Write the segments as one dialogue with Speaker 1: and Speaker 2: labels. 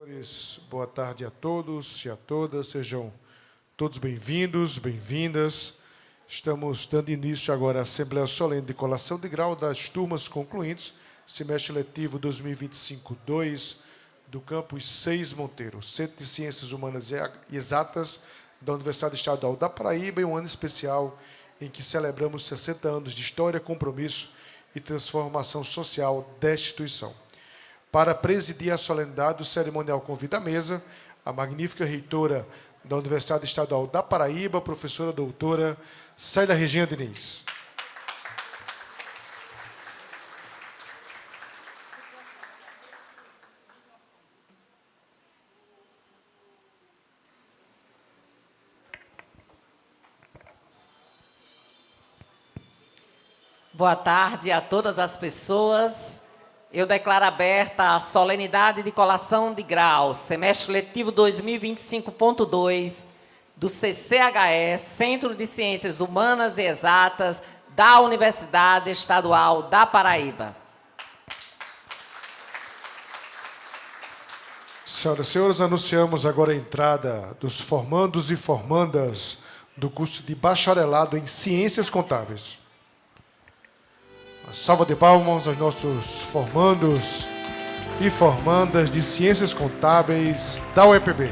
Speaker 1: Senhores, boa tarde a todos e a todas, sejam todos bem-vindos, bem-vindas. Estamos dando início agora à Assembleia Solene de Colação de Grau das turmas concluintes, semestre letivo 2025-2, do campus 6 Monteiro, Centro de Ciências Humanas e Exatas da Universidade Estadual da Paraíba, em um ano especial em que celebramos 60 anos de história, compromisso e transformação social desta instituição. Para presidir a solenidade, o cerimonial convida à mesa a magnífica reitora da Universidade Estadual da Paraíba, professora doutora Célia Regina Diniz.
Speaker 2: Boa tarde a todas as pessoas. Eu declaro aberta a solenidade de colação de grau, semestre letivo 2025.2, do CCHE, Centro de Ciências Humanas e Exatas, da Universidade Estadual da Paraíba.
Speaker 1: Senhoras e senhores, anunciamos agora a entrada dos formandos e formandas do curso de bacharelado em Ciências Contábeis. Uma salva de palmas aos nossos formandos e formandas de Ciências Contábeis da UEPB.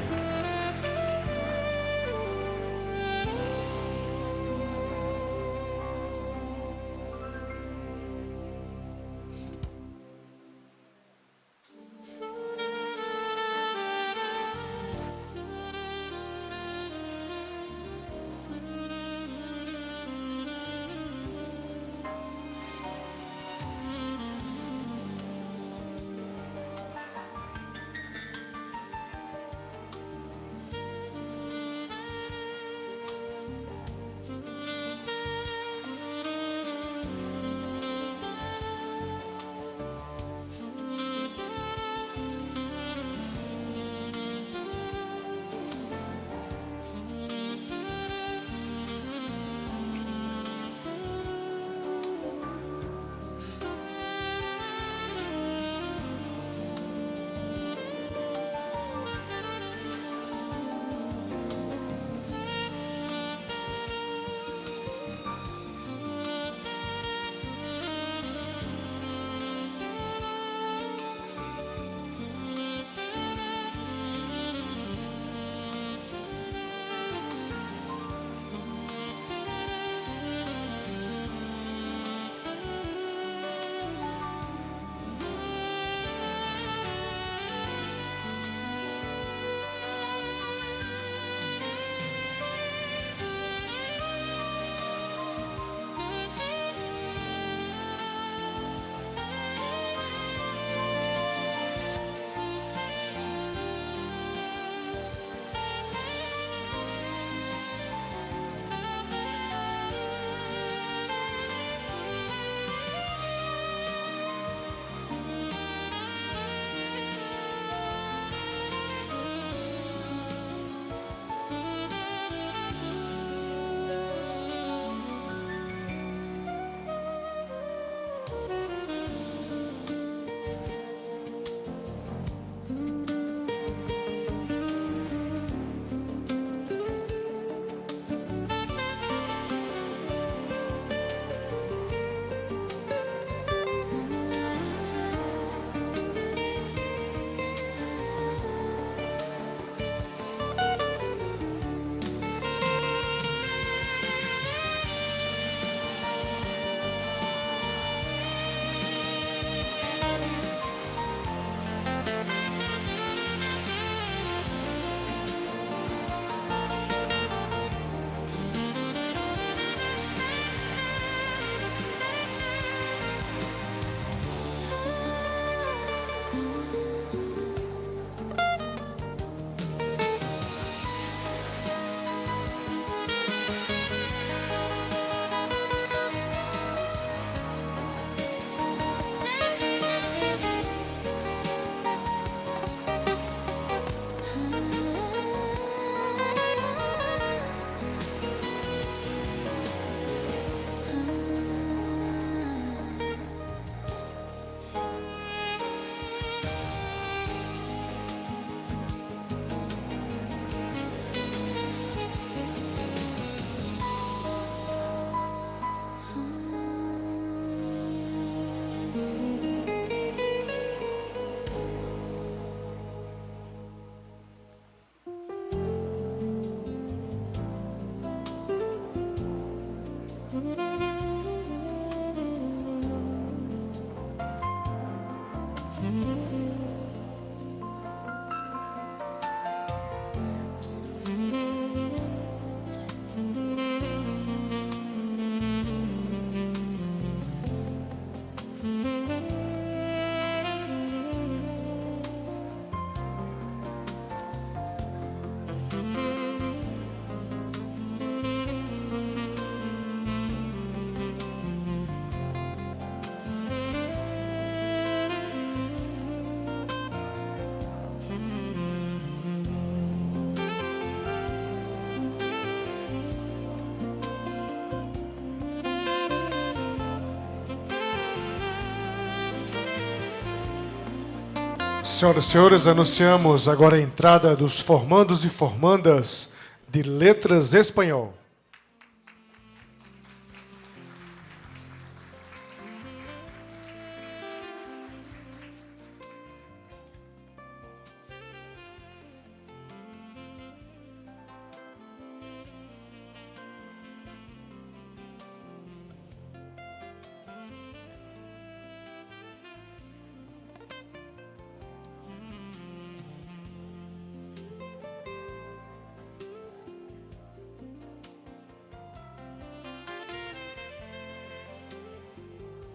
Speaker 1: Senhoras e senhores, anunciamos agora a entrada dos formandos e formandas de Letras Espanhol.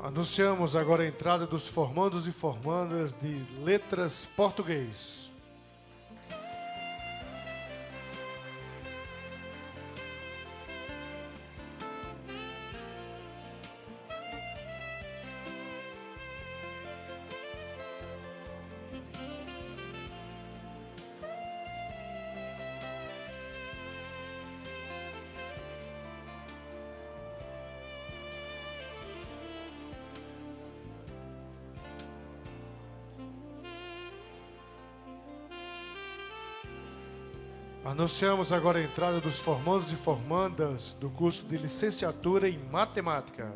Speaker 1: Anunciamos agora a entrada dos formandos e formandas de Letras Português. Anunciamos agora a entrada dos formandos e formandas do curso de licenciatura em Matemática.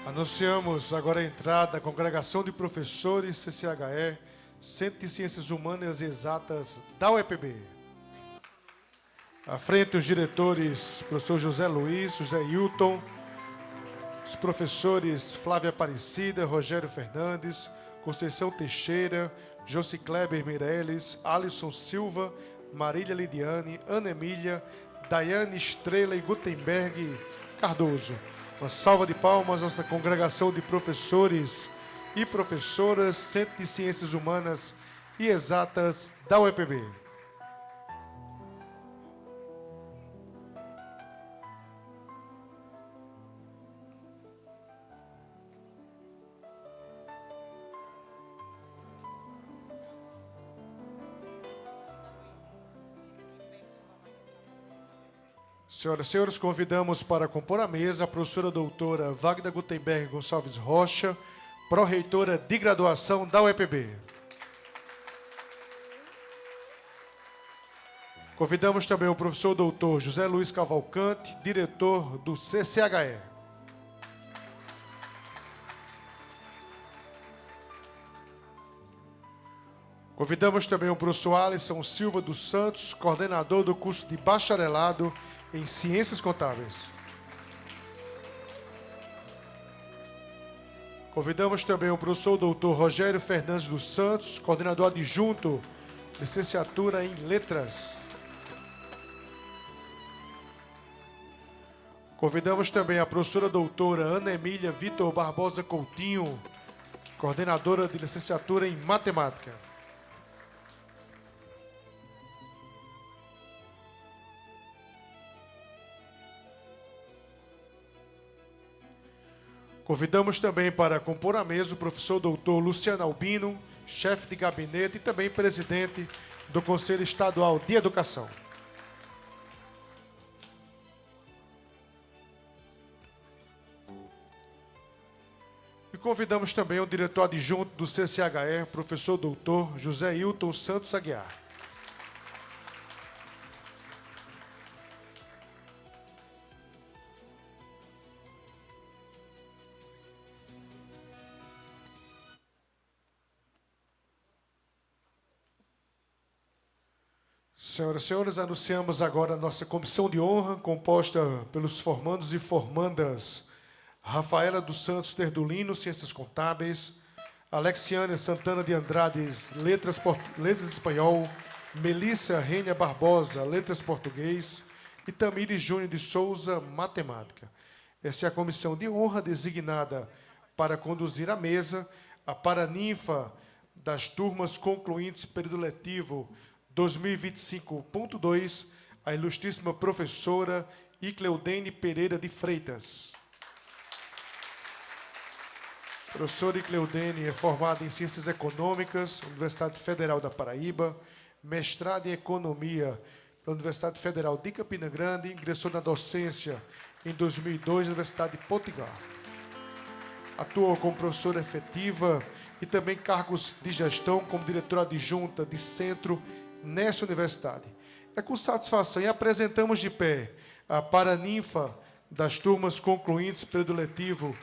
Speaker 1: Anunciamos agora a entrada da Congregação de Professores CCHE, Centro de Ciências Humanas e Exatas da UEPB. À frente, os diretores, professor José Luiz, José Hilton, os professores Flávia Aparecida, Rogério Fernandes, Conceição Teixeira, Josi Kleber Meirelles, Alisson Silva, Marília Lidiane, Ana Emília, Daiane Estrela e Gutenberg Cardoso. Uma salva de palmas à nossa congregação de professores e professoras, Centro de Ciências Humanas e Exatas da UEPB. Senhoras e senhores, convidamos para compor a mesa a professora doutora Wagda Gutenberg Gonçalves Rocha, pró-reitora de graduação da UEPB. Convidamos também o professor doutor José Luiz Cavalcante, diretor do CCHE. Convidamos também o professor Alisson Silva dos Santos, coordenador do curso de bacharelado em Ciências Contábeis. Convidamos também o professor doutor Rogério Fernandes dos Santos, coordenador adjunto, licenciatura em Letras. Convidamos também a professora doutora Ana Emília Vitor Barbosa Coutinho, coordenadora de licenciatura em Matemática. Convidamos também para compor a mesa o professor doutor Luciano Albino, chefe de gabinete e também presidente do Conselho Estadual de Educação. E convidamos também o diretor adjunto do CCHE, professor doutor José Hilton Santos Aguiar. Senhoras e senhores, anunciamos agora a nossa comissão de honra, composta pelos formandos e formandas Rafaela dos Santos Terdolino, Ciências Contábeis, Alexiane Santana de Andrade, Letras Espanhol, Melissa Rênia Barbosa, Letras Português e Tamires Júnior de Souza, Matemática. Essa é a comissão de honra designada para conduzir a mesa, a paraninfa das turmas concluintes período letivo 2025.2, a ilustríssima professora Icleudene Pereira de Freitas. A professora Icleudene é formada em Ciências Econômicas, Universidade Federal da Paraíba, mestrado em Economia pela Universidade Federal de Campina Grande, ingressou na docência em 2002 na Universidade de Potiguar. Atuou como professora efetiva e também cargos de gestão como diretora adjunta de centro nessa universidade. É com satisfação e apresentamos de pé a paraninfa das turmas concluintes período letivo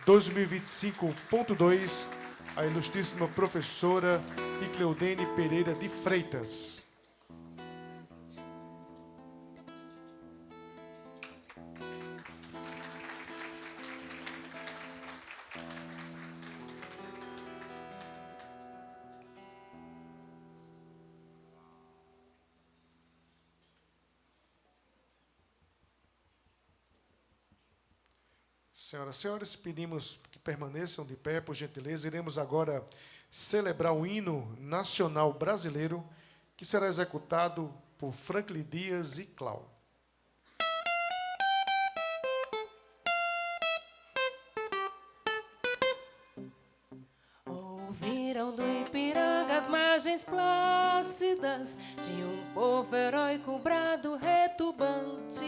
Speaker 1: 2025.2, a ilustríssima professora Icleudene Pereira de Freitas. Senhoras e senhores, pedimos que permaneçam de pé, por gentileza. Iremos agora celebrar o hino nacional brasileiro, que será executado por Franklin Dias e Clau.
Speaker 3: Ouviram do Ipiranga as margens plácidas de um povo heróico brado retumbante.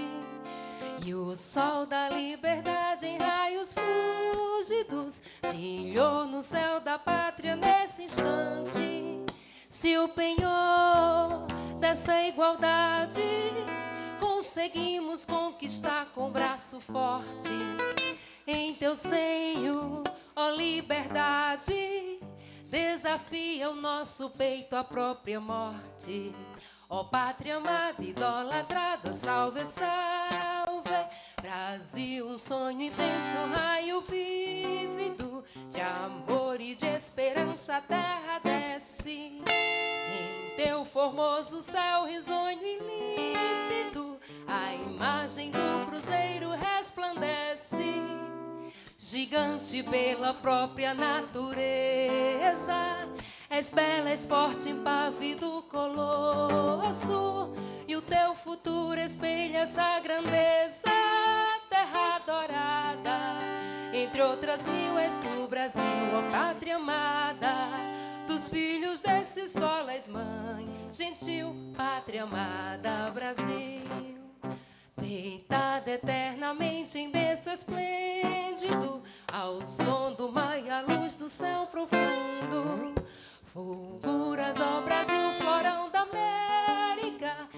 Speaker 3: E o sol da liberdade em raios fúlgidos brilhou no céu da pátria nesse instante. Se o penhor dessa igualdade conseguimos conquistar com braço forte, em teu seio, ó liberdade, desafia o nosso peito à própria morte. Ó pátria amada, idolatrada, salve, salve. Brasil, um sonho intenso, um raio vívido de amor e de esperança a terra desce. Sim, teu formoso céu risonho e límpido, a imagem do cruzeiro resplandece. Gigante pela própria natureza, és bela, és forte, impávido colosso, e o teu futuro espelha essa grandeza. Terra adorada, entre outras mil, és tu, Brasil, ó pátria amada. Dos filhos desse solo és mãe, gentil, pátria amada, Brasil. Deitada eternamente em berço esplêndido, ao som do mar e à luz do céu profundo, fulguras, ó Brasil, florão da América,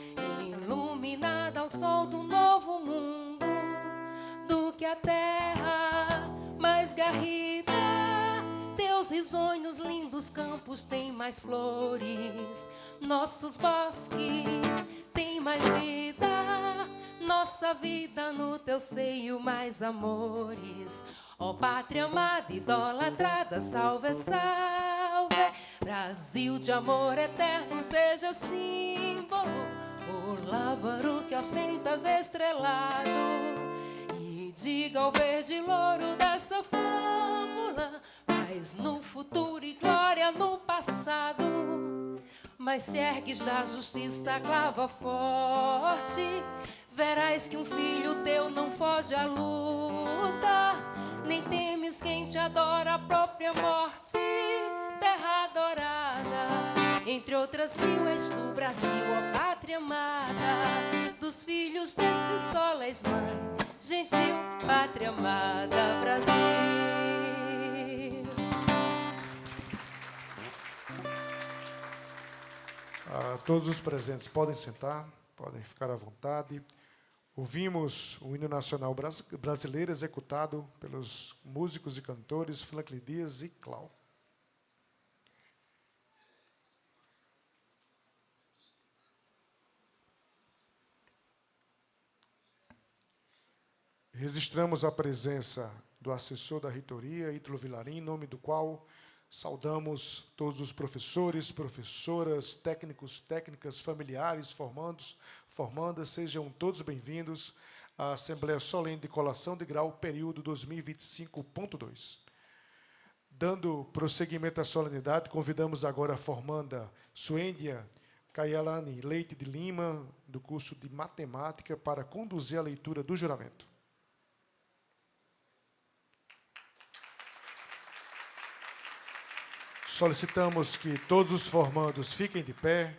Speaker 3: iluminada ao sol do novo mundo. Do que a terra mais garrida, teus teus risonhos lindos campos têm mais flores, nossos bosques têm mais vida, nossa vida no teu seio mais amores. Ó pátria amada, idolatrada, salve, salve, Brasil de amor eterno, seja símbolo, o lábaro que ostentas estrelado, e diga ao verde louro dessa fábula, paz no futuro e glória no passado. Mas se ergues da justiça a clava forte, verás que um filho teu não foge à luta, nem temes quem te adora a própria morte. Terra adorada, entre outras mil és tu, Brasil, ó pátria amada, dos filhos desse sol és mãe, gentil pátria amada, Brasil.
Speaker 1: Todos os presentes podem sentar, podem ficar à vontade. Ouvimos o hino nacional brasileiro executado pelos músicos e cantores Franklin Dias e Clau. Registramos a presença do assessor da reitoria, Ítalo Vilarim, em nome do qual saudamos todos os professores, professoras, técnicos, técnicas, familiares, formandas, sejam todos bem-vindos à Assembleia Solene de Colação de Grau, período 2025.2. Dando prosseguimento à solenidade, convidamos agora a formanda Suêndia Caialane Leite de Lima, do curso de Matemática, para conduzir a leitura do juramento. Solicitamos que todos os formandos fiquem de pé,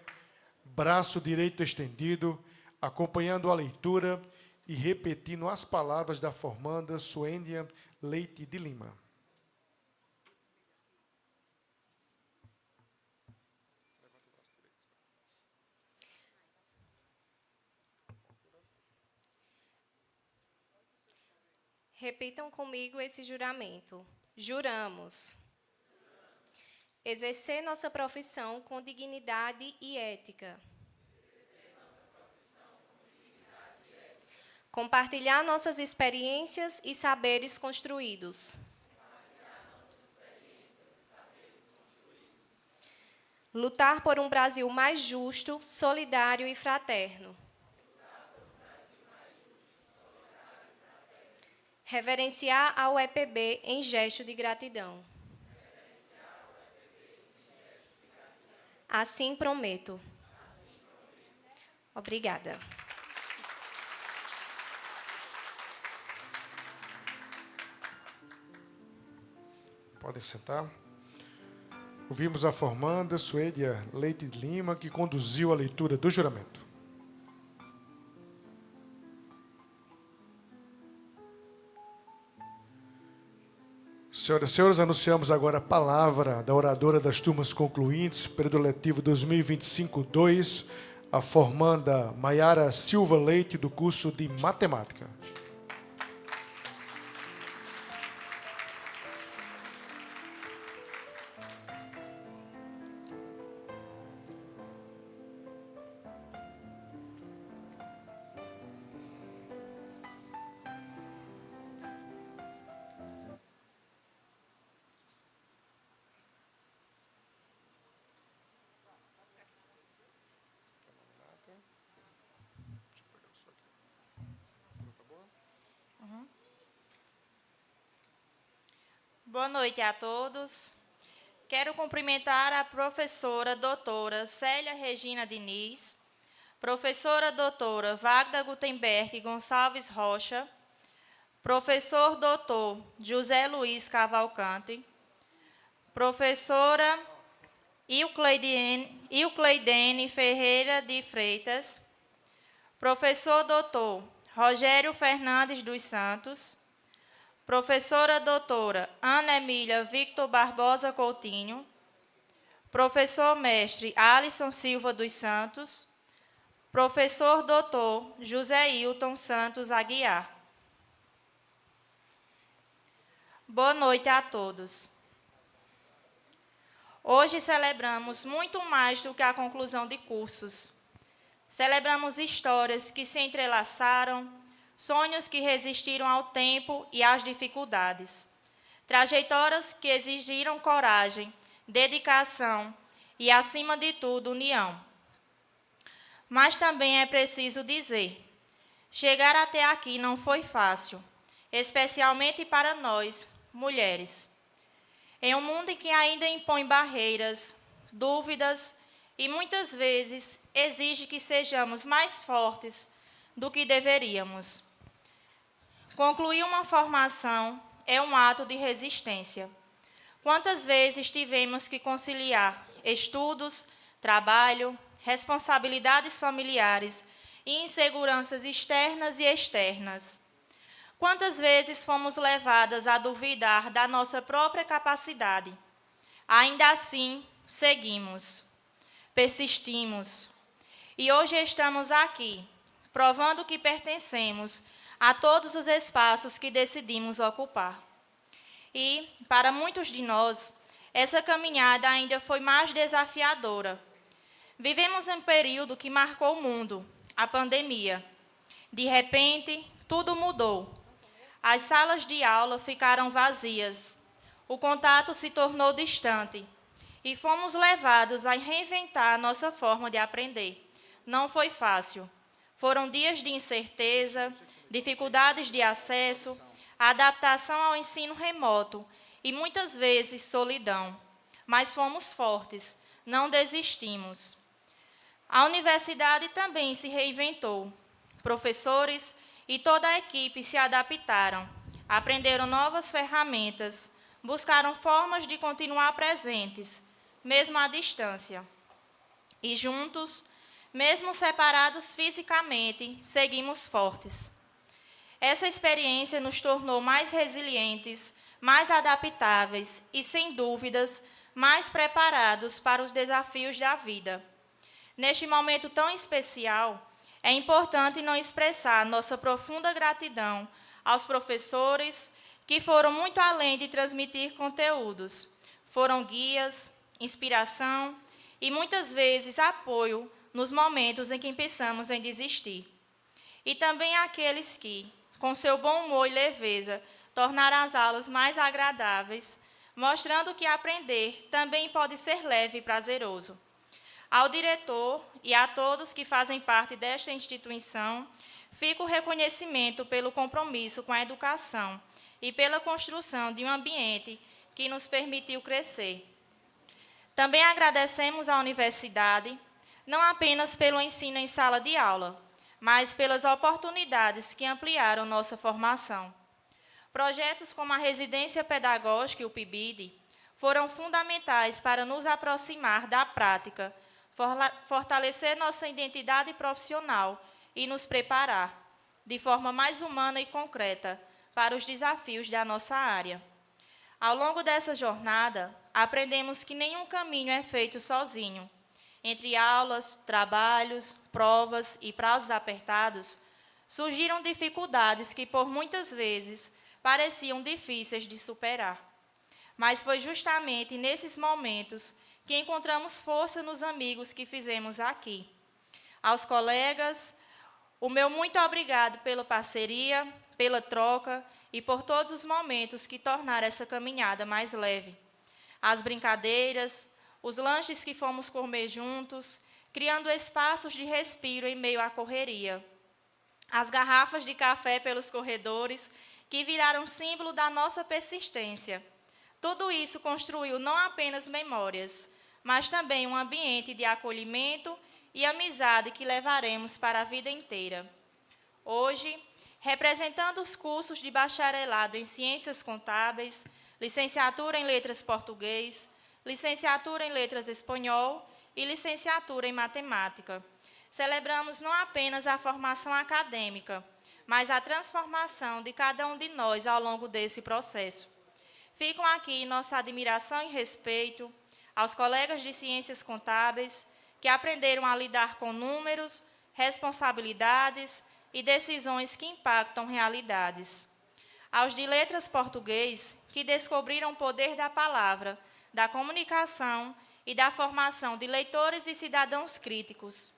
Speaker 1: braço direito estendido, acompanhando a leitura e repetindo as palavras da formanda Suêndia Leite de Lima.
Speaker 4: Repitam comigo esse juramento. Juramos exercer nossa profissão com dignidade e ética. Compartilhar nossas experiências e saberes construídos. Lutar por um Brasil mais justo, solidário e fraterno. Reverenciar a UEPB em gesto de gratidão. Assim prometo. Obrigada.
Speaker 1: Podem sentar. Ouvimos a formanda Suêndia Leite de Lima, que conduziu a leitura do juramento. Senhoras e senhores, anunciamos agora a palavra da oradora das turmas concluintes, período letivo 2025-2, a formanda Maiara Silva Leite, do curso de Matemática.
Speaker 5: Boa noite a todos. Quero cumprimentar a professora doutora Célia Regina Diniz, professora doutora Wagda Gutenberg Gonçalves Rocha, professor doutor José Luiz Cavalcante, professora Eucleidene Ferreira de Freitas, professor doutor Rogério Fernandes dos Santos, professora doutora Ana Emília Victor Barbosa Coutinho, professor mestre Alisson Silva dos Santos, professor doutor José Hilton Santos Aguiar. Boa noite a todos. Hoje celebramos muito mais do que a conclusão de cursos. Celebramos histórias que se entrelaçaram, sonhos que resistiram ao tempo e às dificuldades, trajetórias que exigiram coragem, dedicação e, acima de tudo, união. Mas também é preciso dizer, chegar até aqui não foi fácil, especialmente para nós, mulheres. Em um mundo em que ainda impõe barreiras, dúvidas e muitas vezes exige que sejamos mais fortes do que deveríamos. Concluir uma formação é um ato de resistência. Quantas vezes tivemos que conciliar estudos, trabalho, responsabilidades familiares e inseguranças externas e externas? Quantas vezes fomos levadas a duvidar da nossa própria capacidade? Ainda assim, seguimos, persistimos. E hoje estamos aqui, provando que pertencemos a todos os espaços que decidimos ocupar. E, para muitos de nós, essa caminhada ainda foi mais desafiadora. Vivemos um período que marcou o mundo, a pandemia. De repente, tudo mudou. As salas de aula ficaram vazias, o contato se tornou distante e fomos levados a reinventar a nossa forma de aprender. Não foi fácil. Foram dias de incerteza, dificuldades de acesso, adaptação ao ensino remoto e, muitas vezes, solidão. Mas fomos fortes, não desistimos. A universidade também se reinventou. Professores e toda a equipe se adaptaram, aprenderam novas ferramentas, buscaram formas de continuar presentes, mesmo à distância. E juntos, mesmo separados fisicamente, seguimos fortes. Essa experiência nos tornou mais resilientes, mais adaptáveis e, sem dúvidas, mais preparados para os desafios da vida. Neste momento tão especial, é importante não expressar nossa profunda gratidão aos professores que foram muito além de transmitir conteúdos. Foram guias, inspiração e, muitas vezes, apoio nos momentos em que pensamos em desistir. E também aqueles que, com seu bom humor e leveza, tornaram as aulas mais agradáveis, mostrando que aprender também pode ser leve e prazeroso. Ao diretor e a todos que fazem parte desta instituição, fica o reconhecimento pelo compromisso com a educação e pela construção de um ambiente que nos permitiu crescer. Também agradecemos à universidade, não apenas pelo ensino em sala de aula, mas pelas oportunidades que ampliaram nossa formação. Projetos como a Residência Pedagógica e o PIBID foram fundamentais para nos aproximar da prática, fortalecer nossa identidade profissional e nos preparar, de forma mais humana e concreta, para os desafios da nossa área. Ao longo dessa jornada, aprendemos que nenhum caminho é feito sozinho. Entre aulas, trabalhos, provas e prazos apertados, surgiram dificuldades que, por muitas vezes, pareciam difíceis de superar. Mas foi justamente nesses momentos que encontramos força nos amigos que fizemos aqui. Aos colegas, o meu muito obrigado pela parceria, pela troca e por todos os momentos que tornaram essa caminhada mais leve. As brincadeiras, os lanches que fomos comer juntos, criando espaços de respiro em meio à correria. As garrafas de café pelos corredores, que viraram símbolo da nossa persistência. Tudo isso construiu não apenas memórias, mas também um ambiente de acolhimento e amizade que levaremos para a vida inteira. Hoje, representando os cursos de bacharelado em Ciências Contábeis, licenciatura em Letras Português, licenciatura em Letras Espanhol e licenciatura em Matemática, celebramos não apenas a formação acadêmica, mas a transformação de cada um de nós ao longo desse processo. Ficam aqui nossa admiração e respeito aos colegas de Ciências Contábeis que aprenderam a lidar com números, responsabilidades e decisões que impactam realidades. Aos de Letras Português, que descobriram o poder da palavra da comunicação e da formação de leitores e cidadãos críticos.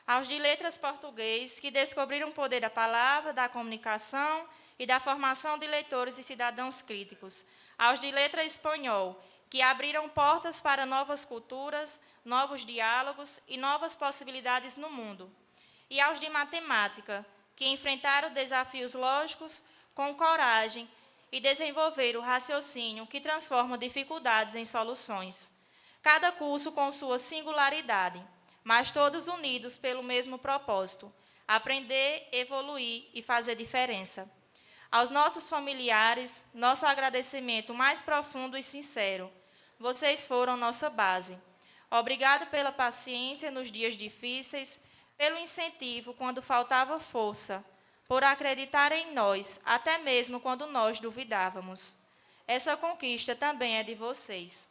Speaker 5: Aos de letras português, que descobriram o poder da palavra, da comunicação e da formação de leitores e cidadãos críticos. Aos de letra espanhol, que abriram portas para novas culturas, novos diálogos e novas possibilidades no mundo. E aos de matemática, que enfrentaram desafios lógicos com coragem e desenvolveram o raciocínio que transforma dificuldades em soluções. Cada curso com sua singularidade, mas todos unidos pelo mesmo propósito: aprender, evoluir e fazer diferença. Aos nossos familiares, nosso agradecimento mais profundo e sincero. Vocês foram nossa base. Obrigado pela paciência nos dias difíceis, pelo incentivo quando faltava força, por acreditar em nós, até mesmo quando nós duvidávamos. Essa conquista também é de vocês.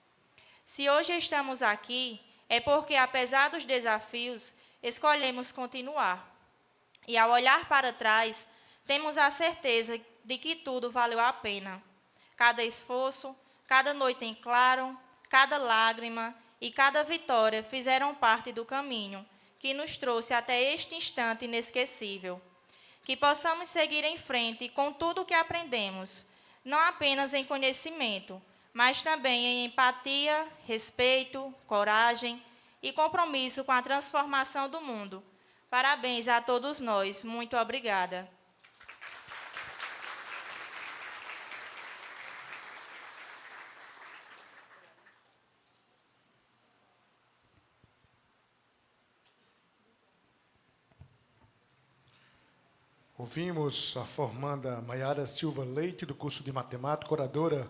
Speaker 5: Se hoje estamos aqui, é porque, apesar dos desafios, escolhemos continuar. E, ao olhar para trás, temos a certeza de que tudo valeu a pena. Cada esforço, cada noite em claro, cada lágrima e cada vitória fizeram parte do caminho que nos trouxe até este instante inesquecível. Que possamos seguir em frente com tudo o que aprendemos, não apenas em conhecimento, mas também em empatia, respeito, coragem e compromisso com a transformação do mundo. Parabéns a todos nós. Muito obrigada.
Speaker 1: Ouvimos a formanda Maiara Silva Leite, do curso de Matemática, oradora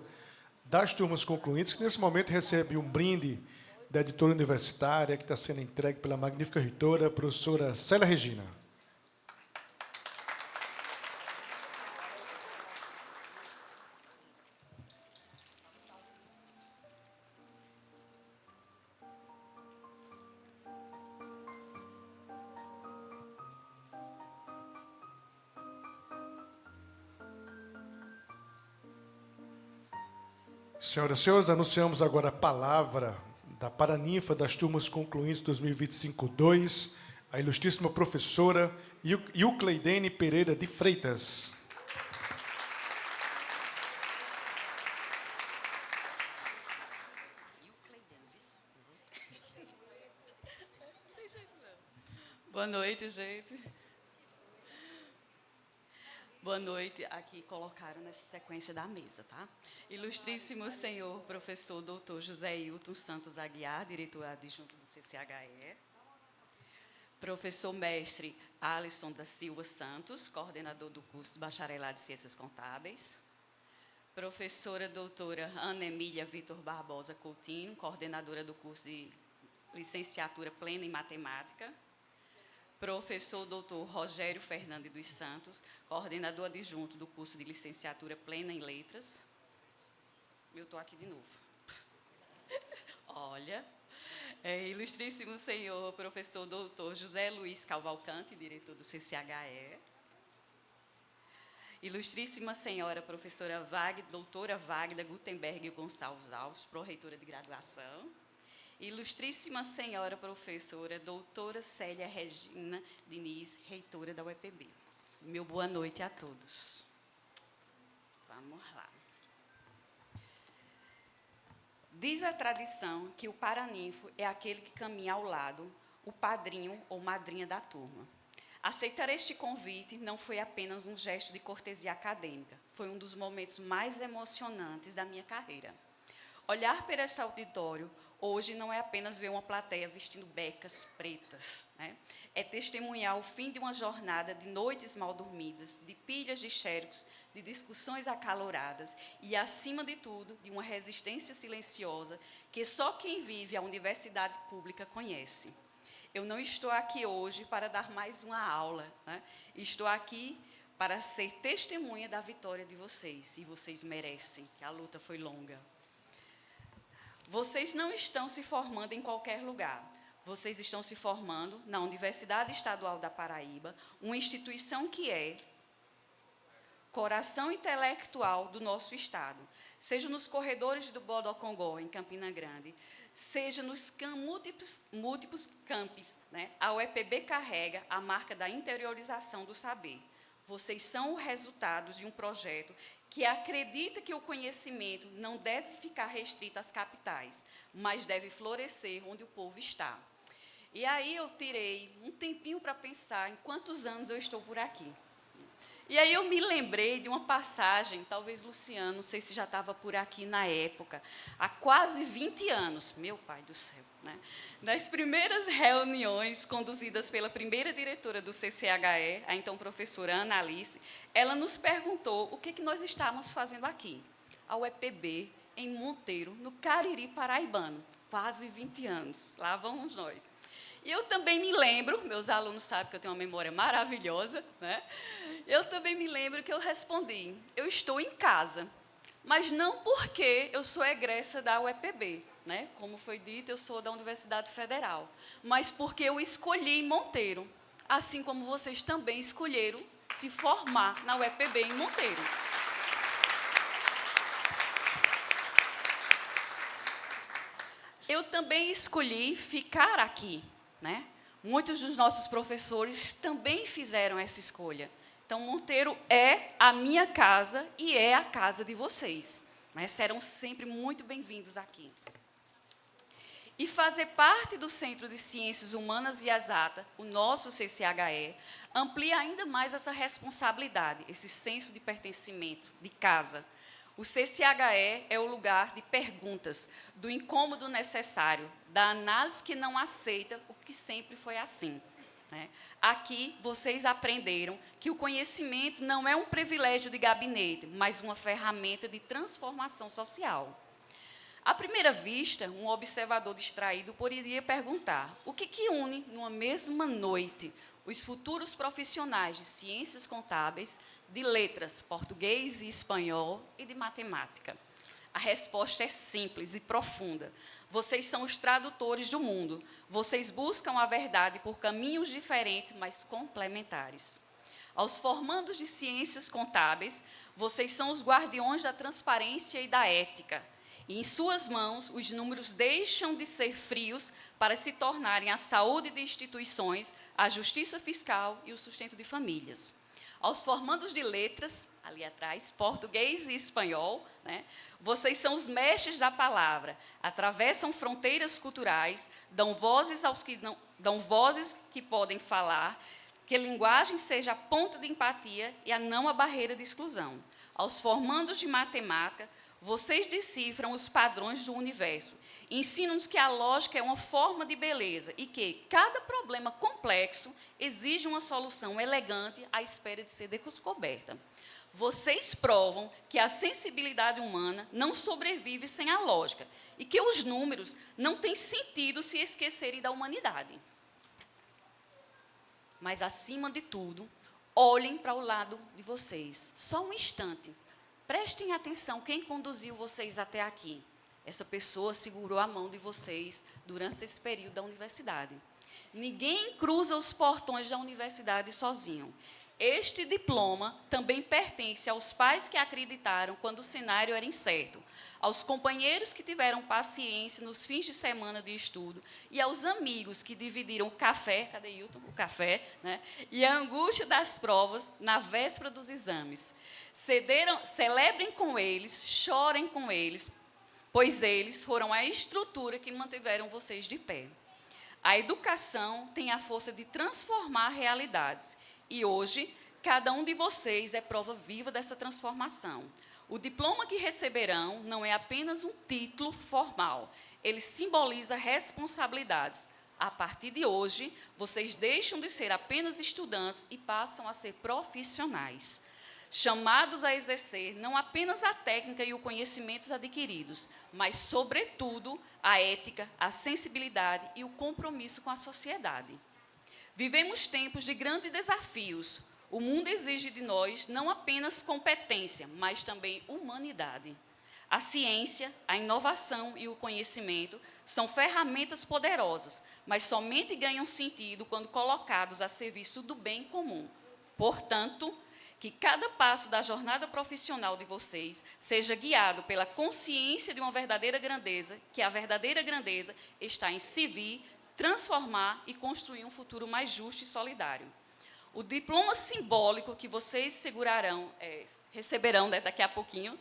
Speaker 1: das turmas concluintes, que nesse momento recebe um brinde da editora universitária, que está sendo entregue pela magnífica reitora, a professora Célia Regina. Senhoras e senhores, anunciamos agora a palavra da paraninfa das turmas concluintes 2025-2, a ilustríssima professora Eucleidene Pereira de Freitas.
Speaker 6: Boa noite, gente. Boa noite. Aqui colocaram nessa sequência da mesa, tá? Ilustríssimo senhor professor doutor José Hilton Santos Aguiar, diretor adjunto do CCHE. Professor mestre Alisson da Silva Santos, coordenador do curso de Bacharelado de Ciências Contábeis. Professora doutora Ana Emília Vitor Barbosa Coutinho, coordenadora do curso de Licenciatura Plena em Matemática. Professor doutor Rogério Fernandes dos Santos, coordenador adjunto do curso de Licenciatura Plena em Letras. Eu estou aqui de novo. Olha, ilustríssimo senhor professor doutor José Luiz Cavalcante, diretor do CCHE. Ilustríssima senhora professora doutora Wagda Gutenberg Gonçalves Alves, pró-reitora de graduação. Ilustríssima senhora professora doutora Célia Regina Diniz, reitora da UEPB. Meu boa noite a todos. Vamos lá. Diz a tradição que o paraninfo é aquele que caminha ao lado, o padrinho ou madrinha da turma. Aceitar este convite não foi apenas um gesto de cortesia acadêmica, foi um dos momentos mais emocionantes da minha carreira. Olhar para este auditório hoje não é apenas ver uma plateia vestindo becas pretas, né? É testemunhar o fim de uma jornada de noites mal dormidas, de pilhas de xerox, de discussões acaloradas e, acima de tudo, de uma resistência silenciosa que só quem vive a universidade pública conhece. Eu não estou aqui hoje para dar mais uma aula, né? Estou aqui para ser testemunha da vitória de vocês, e vocês merecem, que a luta foi longa. Vocês não estão se formando em qualquer lugar. vocês estão se formando na Universidade Estadual da Paraíba, uma instituição que é coração intelectual do nosso Estado, seja nos corredores do Bodocongó, em Campina Grande, seja nos múltiplos campos, né? A UEPB carrega a marca da interiorização do saber. Vocês são o resultado de um projeto que acredita que o conhecimento não deve ficar restrito às capitais, mas deve florescer onde o povo está. E aí eu tirei um tempinho para pensar em quantos anos eu estou por aqui. E aí eu me lembrei de uma passagem, talvez Luciano, não sei se já estava por aqui na época, há quase 20 anos, meu pai do céu, né? Das primeiras reuniões conduzidas pela primeira diretora do CCHE, a então professora Ana Alice, ela nos perguntou o que nós estávamos fazendo aqui, a UEPB, em Monteiro, no Cariri paraibano, quase 20 anos, lá vamos nós. E eu também me lembro, meus alunos sabem que eu tenho uma memória maravilhosa, né? Eu também me lembro que eu respondi, eu estou em casa, mas não porque eu sou egressa da UEPB, né? Como foi dito, eu sou da Universidade Federal, mas porque eu escolhi Monteiro, assim como vocês também escolheram se formar na UEPB em Monteiro. Eu também escolhi ficar aqui, né? Muitos dos nossos professores também fizeram essa escolha. Então, Monteiro é a minha casa e é a casa de vocês, né? Serão sempre muito bem-vindos aqui. E fazer parte do Centro de Ciências Humanas e Exatas, o nosso CCHE, amplia ainda mais essa responsabilidade, esse senso de pertencimento, de casa. O CCHE é o lugar de perguntas, do incômodo necessário, da análise que não aceita o que sempre foi assim, né? Aqui, vocês aprenderam que o conhecimento não é um privilégio de gabinete, mas uma ferramenta de transformação social. À primeira vista, um observador distraído poderia perguntar o que une, numa mesma noite, os futuros profissionais de ciências contábeis, de letras, português e espanhol e de matemática. A resposta é simples e profunda. Vocês são os tradutores do mundo. Vocês buscam a verdade por caminhos diferentes, mas complementares. Aos formandos de ciências contábeis, vocês são os guardiões da transparência e da ética. E em suas mãos, os números deixam de ser frios para se tornarem a saúde de instituições, a justiça fiscal e o sustento de famílias. Aos formandos de letras, ali atrás, português e espanhol, né? Vocês são os mestres da palavra, atravessam fronteiras culturais, dão vozes aos que não, dão vozes que podem falar, que a linguagem seja a ponta de empatia e a não a barreira de exclusão. Aos formandos de matemática, vocês decifram os padrões do universo, ensinam-nos que a lógica é uma forma de beleza e que cada problema complexo exige uma solução elegante à espera de ser descoberta. Vocês provam que a sensibilidade humana não sobrevive sem a lógica e que os números não têm sentido se esquecerem da humanidade. Mas, acima de tudo, olhem para o lado de vocês. Só um instante. Prestem atenção quem conduziu vocês até aqui. Essa pessoa segurou a mão de vocês durante esse período da universidade. Ninguém cruza os portões da universidade sozinho. Este diploma também pertence aos pais que acreditaram quando o cenário era incerto, aos companheiros que tiveram paciência nos fins de semana de estudo e aos amigos que dividiram o café, cadê Hilton? O café, né? E a angústia das provas na véspera dos exames. Celebrem com eles, chorem com eles, pois eles foram a estrutura que mantiveram vocês de pé. A educação tem a força de transformar realidades. E hoje, cada um de vocês é prova viva dessa transformação. O diploma que receberão não é apenas um título formal, ele simboliza responsabilidades. A partir de hoje, vocês deixam de ser apenas estudantes e passam a ser profissionais, chamados a exercer não apenas a técnica e os conhecimentos adquiridos, mas, sobretudo, a ética, a sensibilidade e o compromisso com a sociedade. Vivemos tempos de grandes desafios. O mundo exige de nós não apenas competência, mas também humanidade. A ciência, a inovação e o conhecimento são ferramentas poderosas, mas somente ganham sentido quando colocados a serviço do bem comum. Portanto, que cada passo da jornada profissional de vocês seja guiado pela consciência de uma verdadeira grandeza, que a verdadeira grandeza está em servir, transformar e construir um futuro mais justo e solidário. O diploma simbólico que vocês receberão daqui a pouquinho,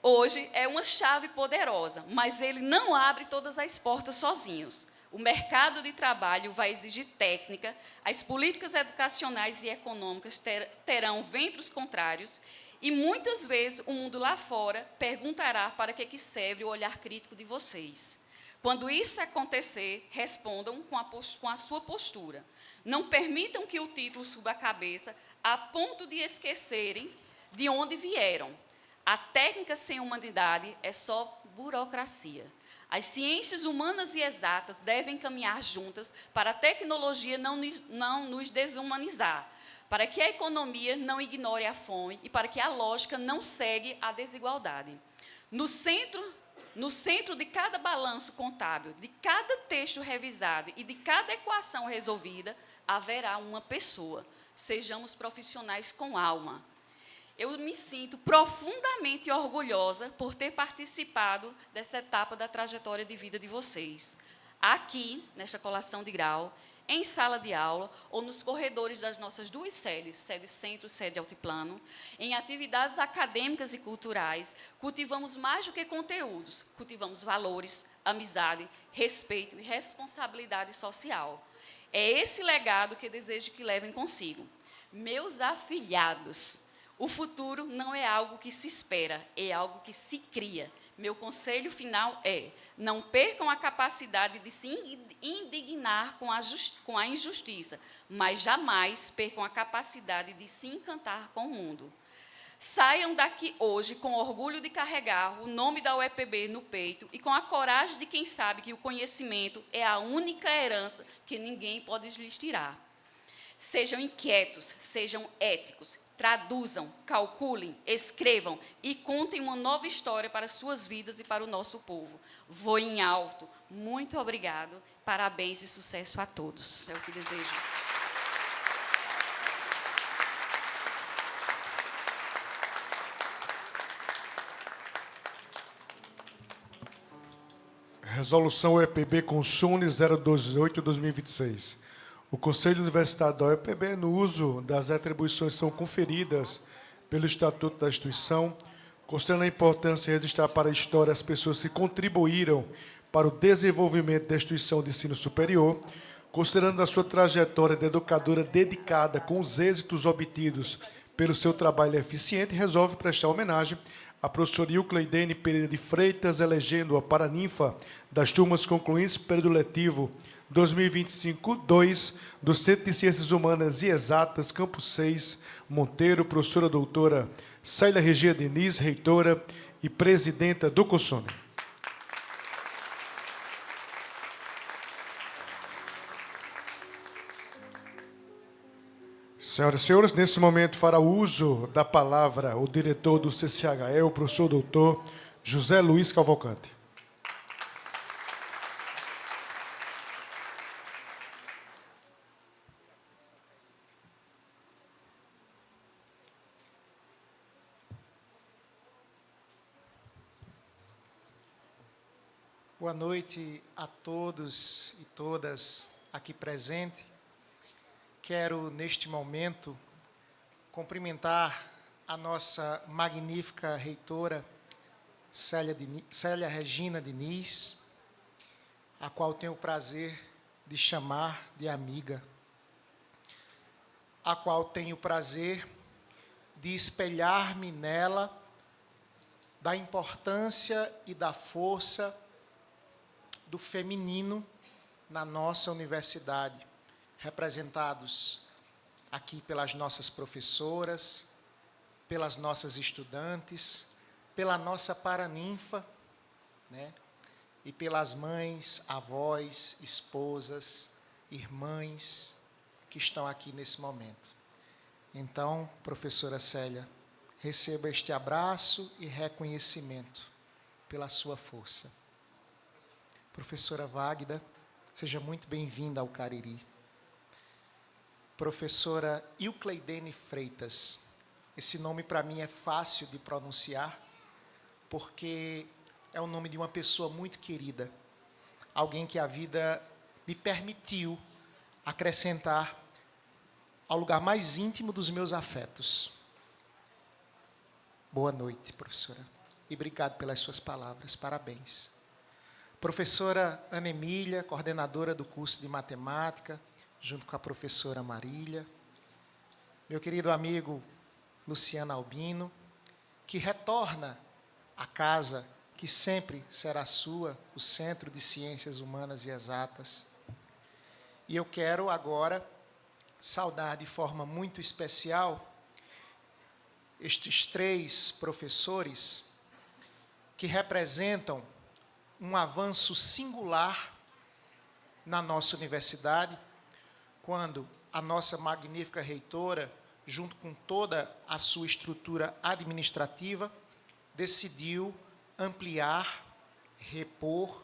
Speaker 6: hoje é uma chave poderosa, mas ele não abre todas as portas sozinhos. O mercado de trabalho vai exigir técnica, as políticas educacionais e econômicas terão ventos contrários e, muitas vezes, o mundo lá fora perguntará para que serve o olhar crítico de vocês. Quando isso acontecer, respondam com a sua postura. Não permitam que o título suba a cabeça a ponto de esquecerem de onde vieram. A técnica sem humanidade é só burocracia. As ciências humanas e exatas devem caminhar juntas para a tecnologia não nos desumanizar, para que a economia não ignore a fome e para que a lógica não segue a desigualdade. No centro de cada balanço contábil, de cada texto revisado e de cada equação resolvida, haverá uma pessoa. Sejamos profissionais com alma. Eu me sinto profundamente orgulhosa por ter participado dessa etapa da trajetória de vida de vocês. Aqui, nesta colação de grau, em sala de aula ou nos corredores das nossas duas sedes, sede centro e sede altiplano, em atividades acadêmicas e culturais, cultivamos mais do que conteúdos, cultivamos valores, amizade, respeito e responsabilidade social. É esse legado que desejo que levem consigo. Meus afilhados, o futuro não é algo que se espera, é algo que se cria. Meu conselho final é: não percam a capacidade de se indignar com a injustiça, mas jamais percam a capacidade de se encantar com o mundo. Saiam daqui hoje com orgulho de carregar o nome da UEPB no peito e com a coragem de quem sabe que o conhecimento é a única herança que ninguém pode lhes tirar. Sejam inquietos, sejam éticos, traduzam, calculem, escrevam e contem uma nova história para suas vidas e para o nosso povo. Voem alto. Muito obrigado. Parabéns e sucesso a todos. É o que desejo.
Speaker 1: Resolução UEPB Consune 028/2026. O Conselho Universitário da UEPB, no uso das atribuições que são conferidas pelo Estatuto da Instituição, considerando a importância de registrar para a história as pessoas que contribuíram para o desenvolvimento da instituição de ensino superior, considerando a sua trajetória de educadora dedicada com os êxitos obtidos pelo seu trabalho eficiente, resolve prestar homenagem à professora Eucleidene Pereira de Freitas, elegendo-a para ninfa das turmas concluintes período letivo 2025-2 do Centro de Ciências Humanas e Exatas, Campus 6, Monteiro, professora doutora Célia Regia Diniz, reitora e presidenta do COSONE. Senhoras e senhores, nesse momento fará uso da palavra o diretor do CCHE, o professor doutor José Luiz Cavalcante.
Speaker 7: Boa noite a todos e todas aqui presentes. Quero, neste momento, cumprimentar a nossa magnífica reitora, Célia Regina Diniz, a qual tenho o prazer de chamar de amiga, a qual tenho o prazer de espelhar-me nela, da importância e da força do feminino na nossa universidade, representados aqui pelas nossas professoras, pelas nossas estudantes, pela nossa paraninfa, né? E pelas mães, avós, esposas, irmãs que estão aqui nesse momento. Então, professora Célia, receba este abraço e reconhecimento pela sua força. Professora Wagda, seja muito bem-vinda ao Cariri. Professora Eucleidene Freitas, esse nome para mim é fácil de pronunciar, porque é o nome de uma pessoa muito querida, alguém que a vida me permitiu acrescentar ao lugar mais íntimo dos meus afetos. Boa noite, professora, e obrigado pelas suas palavras, parabéns. Professora Ana Emília, coordenadora do curso de matemática, junto com a professora Marília. Meu querido amigo Luciano Albino, que retorna à casa que sempre será sua, o Centro de Ciências Humanas e Exatas. E eu quero agora saudar de forma muito especial estes 3 professores que representam um avanço singular na nossa universidade, quando a nossa magnífica reitora, junto com toda a sua estrutura administrativa, decidiu ampliar, repor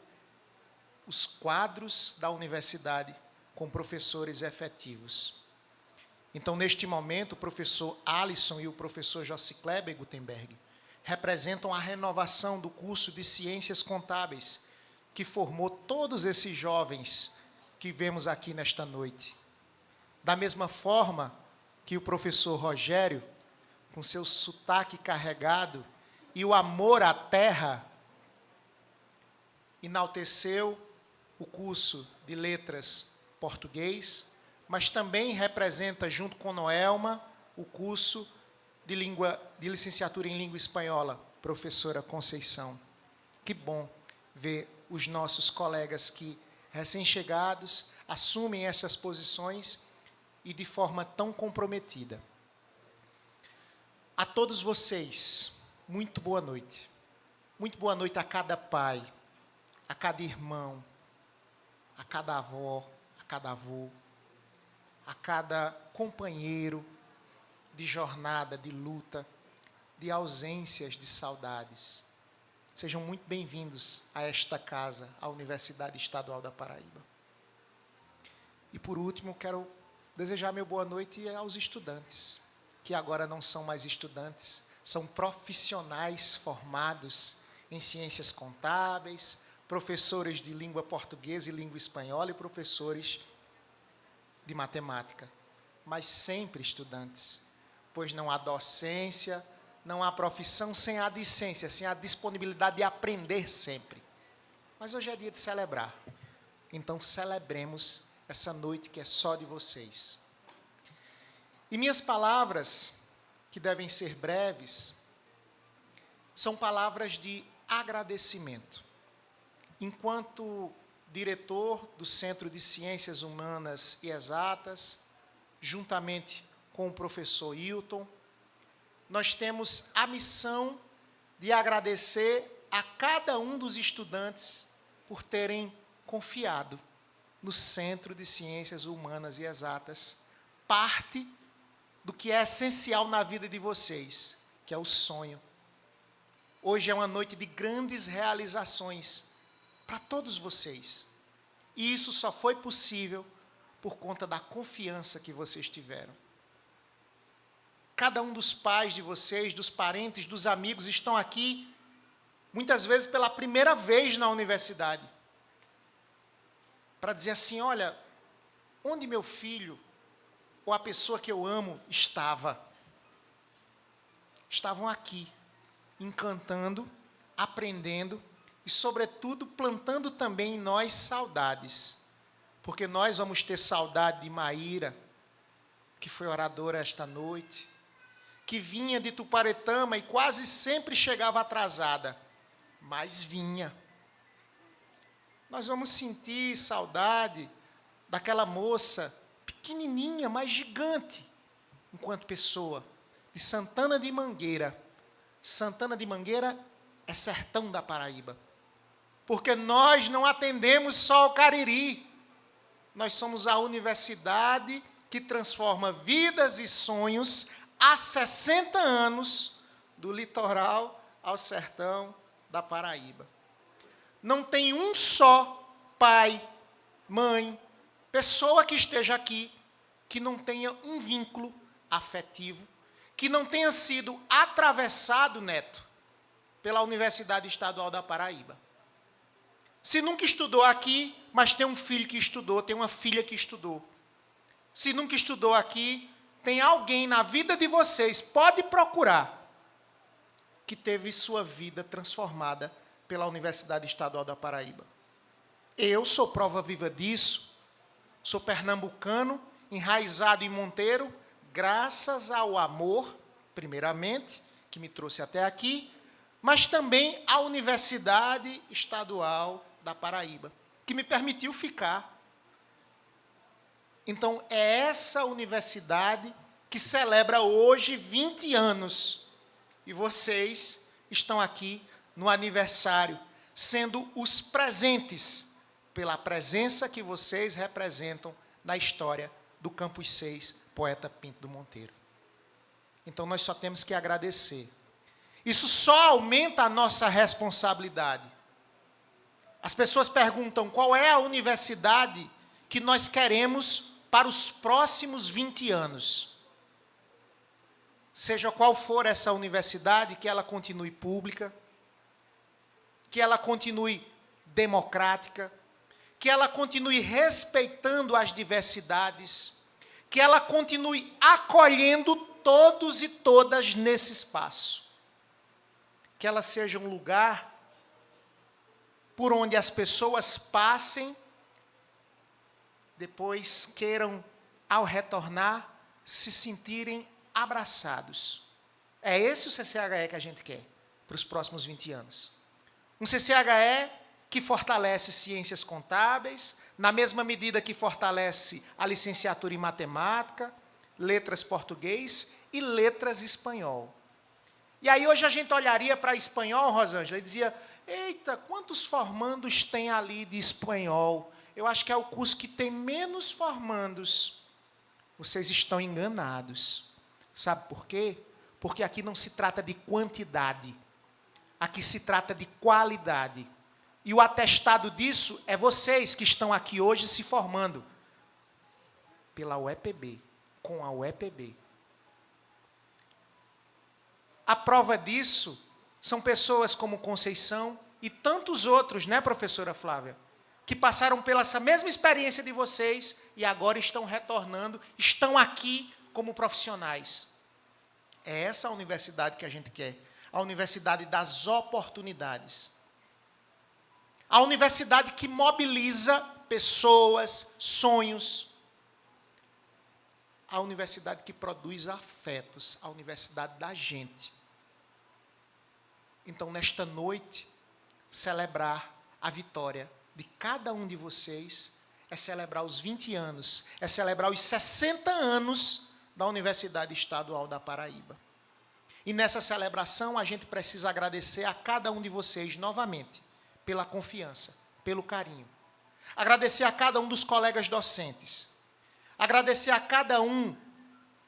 Speaker 7: os quadros da universidade com professores efetivos. Então, neste momento, o professor Alisson e o professor Jossi Kleber Gutenberg representam a renovação do curso de Ciências Contábeis, que formou todos esses jovens que vemos aqui nesta noite. Da mesma forma que o professor Rogério, com seu sotaque carregado e o amor à terra, enalteceu o curso de Letras Português, mas também representa, junto com Noelma, o curso de licenciatura em língua espanhola, professora Conceição. Que bom ver os nossos colegas que, recém-chegados, assumem estas posições e de forma tão comprometida. A todos vocês, muito boa noite. Muito boa noite a cada pai, a cada irmão, a cada avó, a cada avô, a cada companheiro de jornada, de luta, de ausências, de saudades. Sejam muito bem-vindos a esta casa, a Universidade Estadual da Paraíba. E, por último, quero desejar meu boa noite aos estudantes, que agora não são mais estudantes, são profissionais formados em ciências contábeis, professores de língua portuguesa e língua espanhola e professores de matemática, mas sempre estudantes, pois não há docência, não há profissão sem a discência, sem a disponibilidade de aprender sempre. Mas hoje é dia de celebrar, então celebremos essa noite que é só de vocês. E minhas palavras, que devem ser breves, são palavras de agradecimento. Enquanto diretor do Centro de Ciências Humanas e Exatas, juntamente com o professor Hilton, nós temos a missão de agradecer a cada um dos estudantes por terem confiado no Centro de Ciências Humanas e Exatas parte do que é essencial na vida de vocês, que é o sonho. Hoje é uma noite de grandes realizações para todos vocês. E isso só foi possível por conta da confiança que vocês tiveram. Cada um dos pais de vocês, dos parentes, dos amigos, estão aqui, muitas vezes pela primeira vez na universidade, para dizer assim, olha, onde meu filho ou a pessoa que eu amo estava? Estavam aqui, encantando, aprendendo e, sobretudo, plantando também em nós saudades. Porque nós vamos ter saudade de Maíra, que foi oradora esta noite, que vinha de Tuparetama e quase sempre chegava atrasada, mas vinha. Nós vamos sentir saudade daquela moça pequenininha, mas gigante, enquanto pessoa, de Santana de Mangueira. Santana de Mangueira é sertão da Paraíba. Porque nós não atendemos só o Cariri. Nós somos a universidade que transforma vidas e sonhos há 60 anos, do litoral ao sertão, da Paraíba. Não tem um só pai, mãe, pessoa que esteja aqui que não tenha um vínculo afetivo, que não tenha sido atravessado, Neto, pela Universidade Estadual da Paraíba. Se nunca estudou aqui, mas tem um filho que estudou, tem uma filha que estudou. Se nunca estudou aqui, tem alguém na vida de vocês, pode procurar, que teve sua vida transformada pela Universidade Estadual da Paraíba. Eu sou prova viva disso, sou pernambucano, enraizado em Monteiro, graças ao amor, primeiramente, que me trouxe até aqui, mas também à Universidade Estadual da Paraíba, que me permitiu ficar. Então, é essa universidade que celebra hoje 20 anos. E vocês estão aqui no aniversário, sendo os presentes pela presença que vocês representam na história do Campus 6, Poeta Pinto do Monteiro. Então, nós só temos que agradecer. Isso só aumenta a nossa responsabilidade. As pessoas perguntam qual é a universidade que nós queremos para os próximos 20 anos. Seja qual for essa universidade, que ela continue pública, que ela continue democrática, que ela continue respeitando as diversidades, que ela continue acolhendo todos e todas nesse espaço. Que ela seja um lugar por onde as pessoas passem, depois queiram, ao retornar, se sentirem abraçados. É esse o CCHE que a gente quer para os próximos 20 anos. Um CCHE que fortalece ciências contábeis, na mesma medida que fortalece a licenciatura em matemática, letras português e letras espanhol. E aí hoje a gente olharia para espanhol, Rosângela, e dizia, eita, quantos formandos tem ali de espanhol? Eu acho que é o curso que tem menos formandos. Vocês estão enganados. Sabe por quê? Porque aqui não se trata de quantidade. Aqui se trata de qualidade. E o atestado disso é vocês que estão aqui hoje se formando pela UEPB, com a UEPB. A prova disso são pessoas como Conceição e tantos outros, né, professora Flávia, que passaram pela essa mesma experiência de vocês e agora estão retornando, estão aqui como profissionais. É essa a universidade que a gente quer, a universidade das oportunidades. A universidade que mobiliza pessoas, sonhos. A universidade que produz afetos, a universidade da gente. Então, nesta noite, celebrar a vitória de cada um de vocês é celebrar os 20 anos, é celebrar os 60 anos da Universidade Estadual da Paraíba. E nessa celebração, a gente precisa agradecer a cada um de vocês novamente, pela confiança, pelo carinho. Agradecer a cada um dos colegas docentes. Agradecer a cada um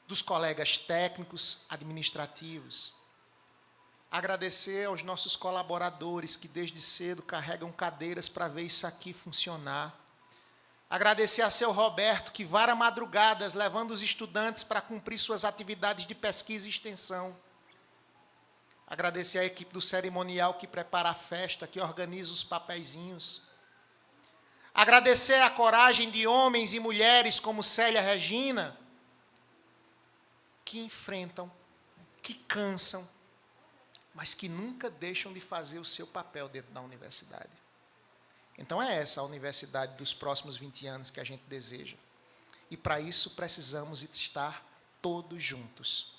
Speaker 7: dos colegas técnicos, administrativos. Agradecer aos nossos colaboradores que desde cedo carregam cadeiras para ver isso aqui funcionar. Agradecer a seu Roberto, que vara madrugadas levando os estudantes para cumprir suas atividades de pesquisa e extensão. Agradecer a equipe do cerimonial que prepara a festa, que organiza os papeizinhos. Agradecer a coragem de homens e mulheres como Célia Regina, que enfrentam, que cansam, mas que nunca deixam de fazer o seu papel dentro da universidade. Então é essa a universidade dos próximos 20 anos que a gente deseja. E para isso precisamos estar todos juntos.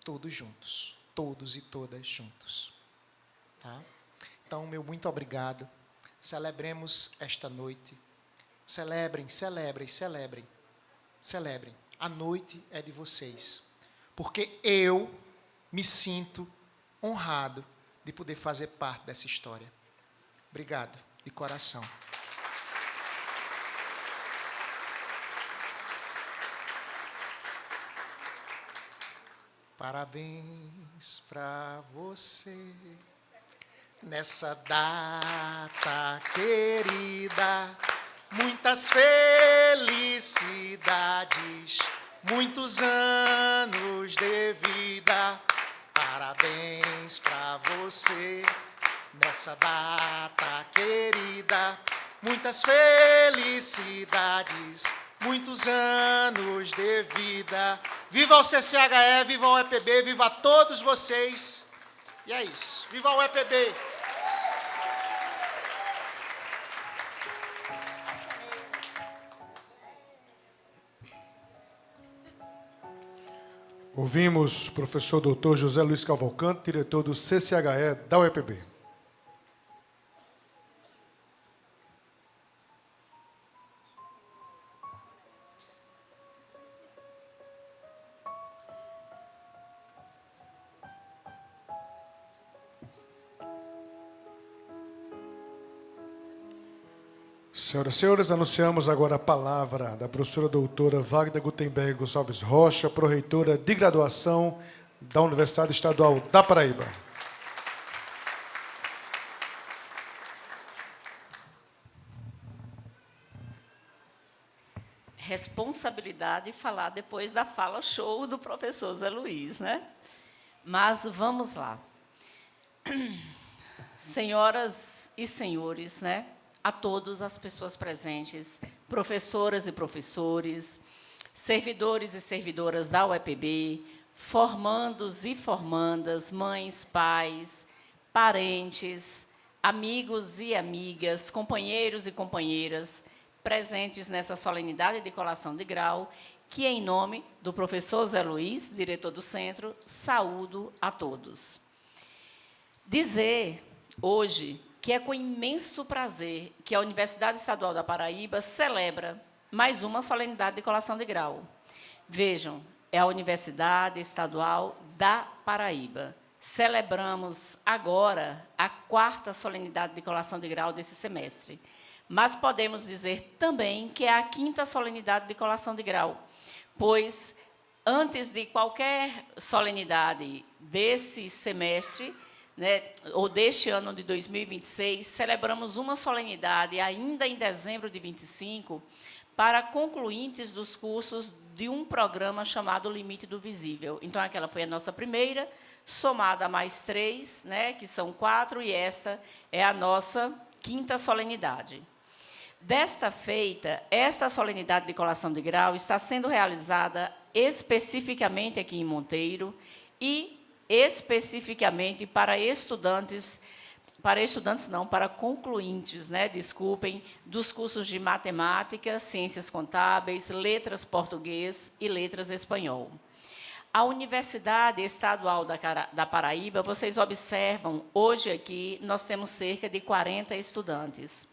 Speaker 7: Todos juntos. Todos e todas juntos. Tá? Então, meu muito obrigado. Celebremos esta noite. Celebrem, celebrem, celebrem. Celebrem. A noite é de vocês. Porque eu me sinto honrado de poder fazer parte dessa história. Obrigado, de coração. Parabéns para você nessa data querida, muitas felicidades, muitos anos de vida. Parabéns pra você nessa data querida, muitas felicidades, muitos anos de vida. Viva o CCHE, viva o EPB, viva todos vocês. E é isso. Viva o EPB!
Speaker 1: Ouvimos o professor doutor José Luiz Cavalcante, diretor do CCHE da UEPB. Senhoras e senhores, anunciamos agora a palavra da professora doutora Wagner Gutenberg Gonçalves Rocha, pró-reitora de graduação da Universidade Estadual da Paraíba.
Speaker 2: Responsabilidade falar depois da fala show do professor Zé Luiz, né? Mas vamos lá. Senhoras e senhores, né? A todas as pessoas presentes, professoras e professores, servidores e servidoras da UEPB, formandos e formandas, mães, pais, parentes, amigos e amigas, companheiros e companheiras presentes nessa solenidade de colação de grau, que, em nome do professor Zé Luiz, diretor do centro, saúdo a todos. Dizer hoje que é com imenso prazer que a Universidade Estadual da Paraíba celebra mais uma solenidade de colação de grau. Vejam, é a Universidade Estadual da Paraíba. Celebramos agora a 4ª solenidade de colação de grau desse semestre. Mas podemos dizer também que é a 5ª solenidade de colação de grau, pois, antes de qualquer solenidade desse semestre, né, ou deste ano de 2026, celebramos uma solenidade, ainda em dezembro de 25, para concluintes dos cursos de um programa chamado Limite do Visível. Então, aquela foi a nossa primeira, somada a mais 3, né, que são 4, e esta é a nossa 5ª solenidade. Desta feita, esta solenidade de colação de grau está sendo realizada especificamente aqui em Monteiro e especificamente para concluintes, né, desculpem, dos cursos de matemática, ciências contábeis, letras português e letras espanhol. A Universidade Estadual da Paraíba, vocês observam, hoje aqui nós temos cerca de 40 estudantes.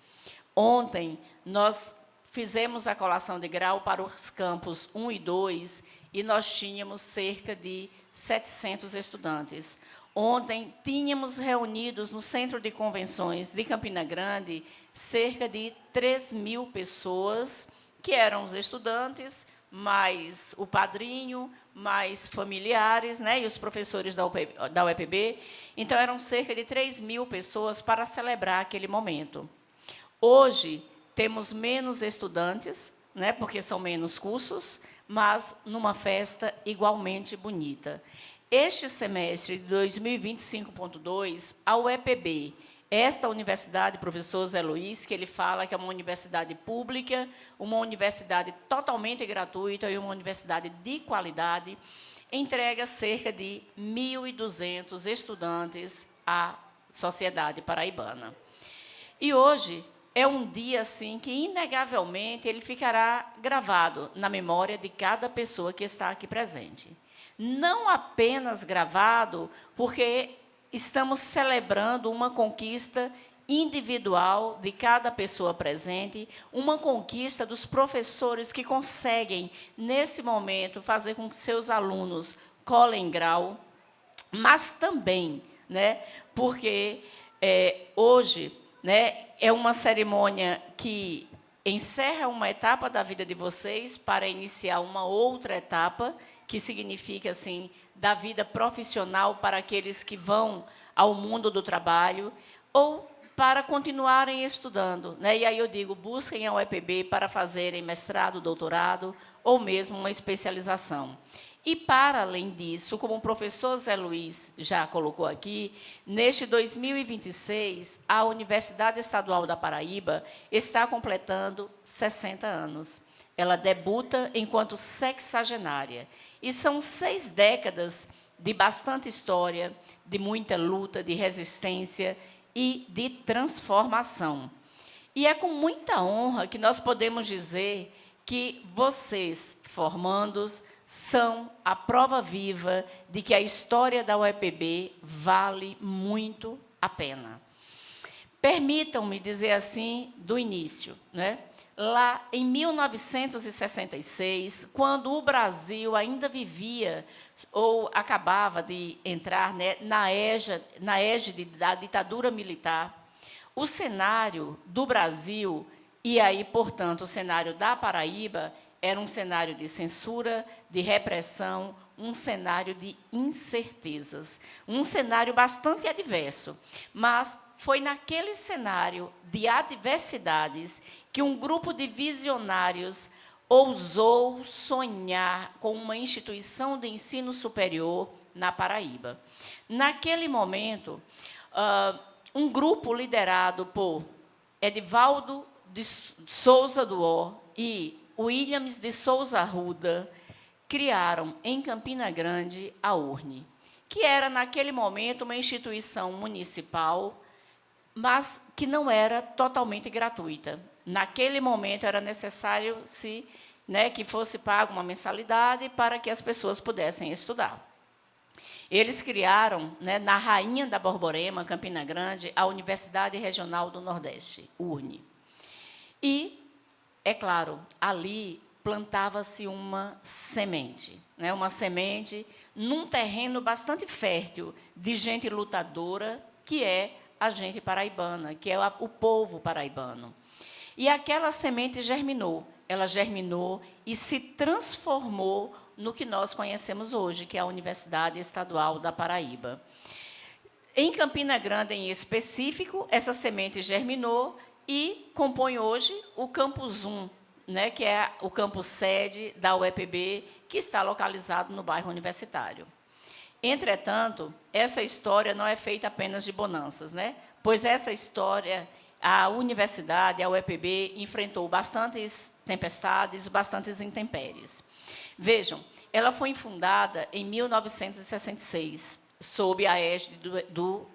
Speaker 2: Ontem, nós fizemos a colação de grau para os campos 1 e 2 e nós tínhamos cerca de 700 estudantes. Ontem, tínhamos reunidos no Centro de Convenções de Campina Grande cerca de 3.000 pessoas, que eram os estudantes, mais o padrinho, mais familiares, né, e os professores da UEPB. Então, eram cerca de 3.000 pessoas para celebrar aquele momento. Hoje, temos menos estudantes, né, porque são menos cursos, mas numa festa igualmente bonita. Este semestre de 2025.2, a UEPB, esta universidade, professor Zé Luiz, que ele fala que é uma universidade pública, uma universidade totalmente gratuita e uma universidade de qualidade, entrega cerca de 1.200 estudantes à sociedade paraibana. E hoje é um dia assim que, inegavelmente, ele ficará gravado na memória de cada pessoa que está aqui presente. Não apenas gravado, porque estamos celebrando uma conquista individual de cada pessoa presente, uma conquista dos professores que conseguem, nesse momento, fazer com que seus alunos colhem grau, mas também, né, porque hoje, né, é uma cerimônia que encerra uma etapa da vida de vocês para iniciar uma outra etapa, que significa, assim, da vida profissional para aqueles que vão ao mundo do trabalho.
Speaker 8: ou para continuarem estudando, né? E aí eu digo, busquem a UEPB para fazerem mestrado, doutorado, ou mesmo uma especialização. E, para além disso, como o professor Zé Luiz já colocou aqui, neste 2026, a Universidade Estadual da Paraíba está completando 60 anos. Ela debuta enquanto sexagenária. E são 6 décadas de bastante história, de muita luta, de resistência e de transformação. E é com muita honra que nós podemos dizer que vocês, formandos, são a prova viva de que a história da UEPB vale muito a pena. Permitam-me dizer assim, do início, né? Lá em 1966, quando o Brasil ainda vivia ou acabava de entrar, né, na égide da ditadura militar, o cenário do Brasil, e aí, portanto, o cenário da Paraíba, era um cenário de censura, de repressão, um cenário de incertezas, um cenário bastante adverso. Mas foi naquele cenário de adversidades que um grupo de visionários ousou sonhar com uma instituição de ensino superior na Paraíba. Naquele momento, um grupo liderado por Edivaldo de Souza Duó e Williams de Souza Arruda criaram em Campina Grande a URNE, que era, naquele momento, uma instituição municipal, mas que não era totalmente gratuita. Naquele momento, era necessário que fosse paga uma mensalidade para que as pessoas pudessem estudar. Eles criaram, né, na Rainha da Borborema, Campina Grande, a Universidade Regional do Nordeste, URNE. E, é claro, ali plantava-se uma semente, né, uma semente num terreno bastante fértil de gente lutadora, que é a gente paraibana, que é o povo paraibano. E aquela semente germinou, ela germinou e se transformou no que nós conhecemos hoje, que é a Universidade Estadual da Paraíba. Em Campina Grande, em específico, essa semente germinou e compõe hoje o Campus 1, né, que é o campus sede da UEPB, que está localizado no bairro Universitário. Entretanto, essa história não é feita apenas de bonanças, né? Pois essa história, a universidade, a UEPB, enfrentou bastantes tempestades, bastantes intempéries. Vejam, ela foi fundada em 1966, sob a égide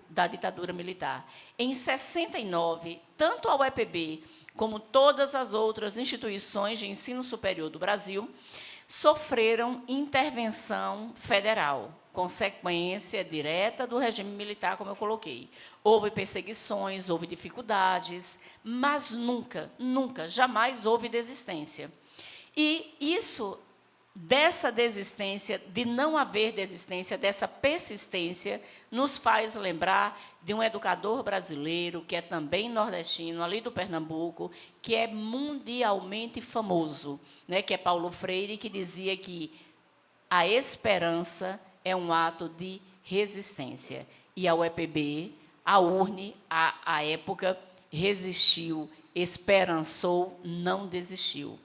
Speaker 8: da ditadura militar. Em 69, tanto a UEPB como todas as outras instituições de ensino superior do Brasil sofreram intervenção federal, consequência direta do regime militar, como eu coloquei. Houve perseguições, houve dificuldades, mas nunca, jamais houve desistência. E isso, dessa desistência, de não haver desistência, dessa persistência, nos faz lembrar de um educador brasileiro, que é também nordestino, ali do Pernambuco, que é mundialmente famoso, né, que é Paulo Freire, que dizia que a esperança é um ato de resistência. E a UEPB, a URNE, à época, resistiu, esperançou, não desistiu.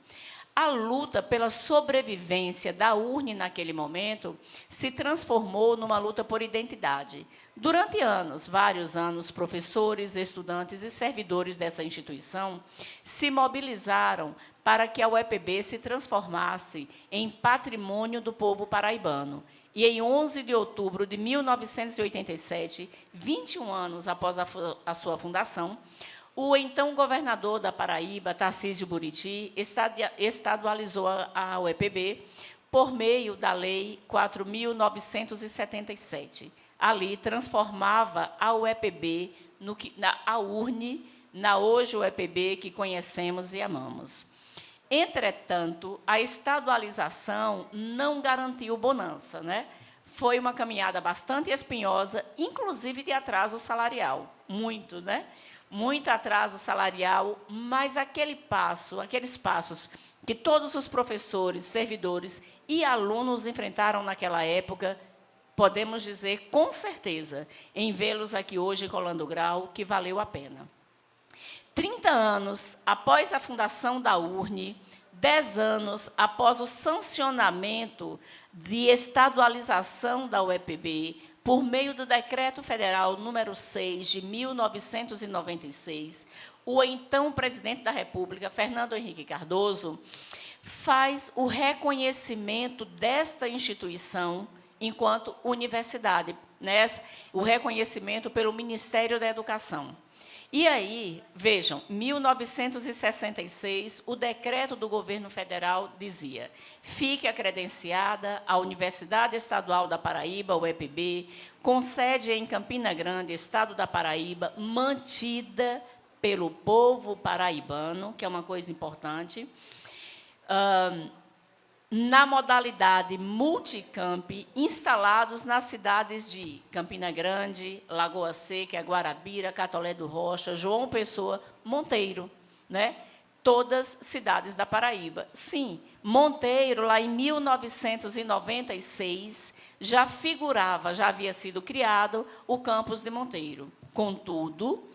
Speaker 8: A luta pela sobrevivência da URNE naquele momento se transformou numa luta por identidade. Durante anos, vários anos, professores, estudantes e servidores dessa instituição se mobilizaram para que a UEPB se transformasse em patrimônio do povo paraibano. E, em 11 de outubro de 1987, 21 anos após a sua fundação, o então governador da Paraíba, Tarcísio Buriti, estadualizou a UEPB por meio da Lei 4.977. Ali, transformava a UEPB, a URNE, na hoje UEPB que conhecemos e amamos. Entretanto, a estadualização não garantiu bonança, né? Foi uma caminhada bastante espinhosa, inclusive de atraso salarial, muito, né? Muito atraso salarial, mas aqueles passos que todos os professores, servidores e alunos enfrentaram naquela época, podemos dizer com certeza, em vê-los aqui hoje colando grau, que valeu a pena. 30 anos após a fundação da URNE, 10 anos após o sancionamento de estadualização da UEPB, por meio do Decreto Federal número 6 de 1996, o então presidente da República, Fernando Henrique Cardoso, faz o reconhecimento desta instituição enquanto universidade, né? O reconhecimento pelo Ministério da Educação. E aí, vejam, 1966, o decreto do governo federal dizia: fique credenciada a Universidade Estadual da Paraíba, UEPB, com sede em Campina Grande, Estado da Paraíba, mantida pelo povo paraibano, que é uma coisa importante, na modalidade multicamp, instalados nas cidades de Campina Grande, Lagoa Seca, Guarabira, Catolé do Rocha, João Pessoa, Monteiro, né? Todas cidades da Paraíba. Sim, Monteiro, lá em 1996, já figurava, já havia sido criado o campus de Monteiro. Contudo,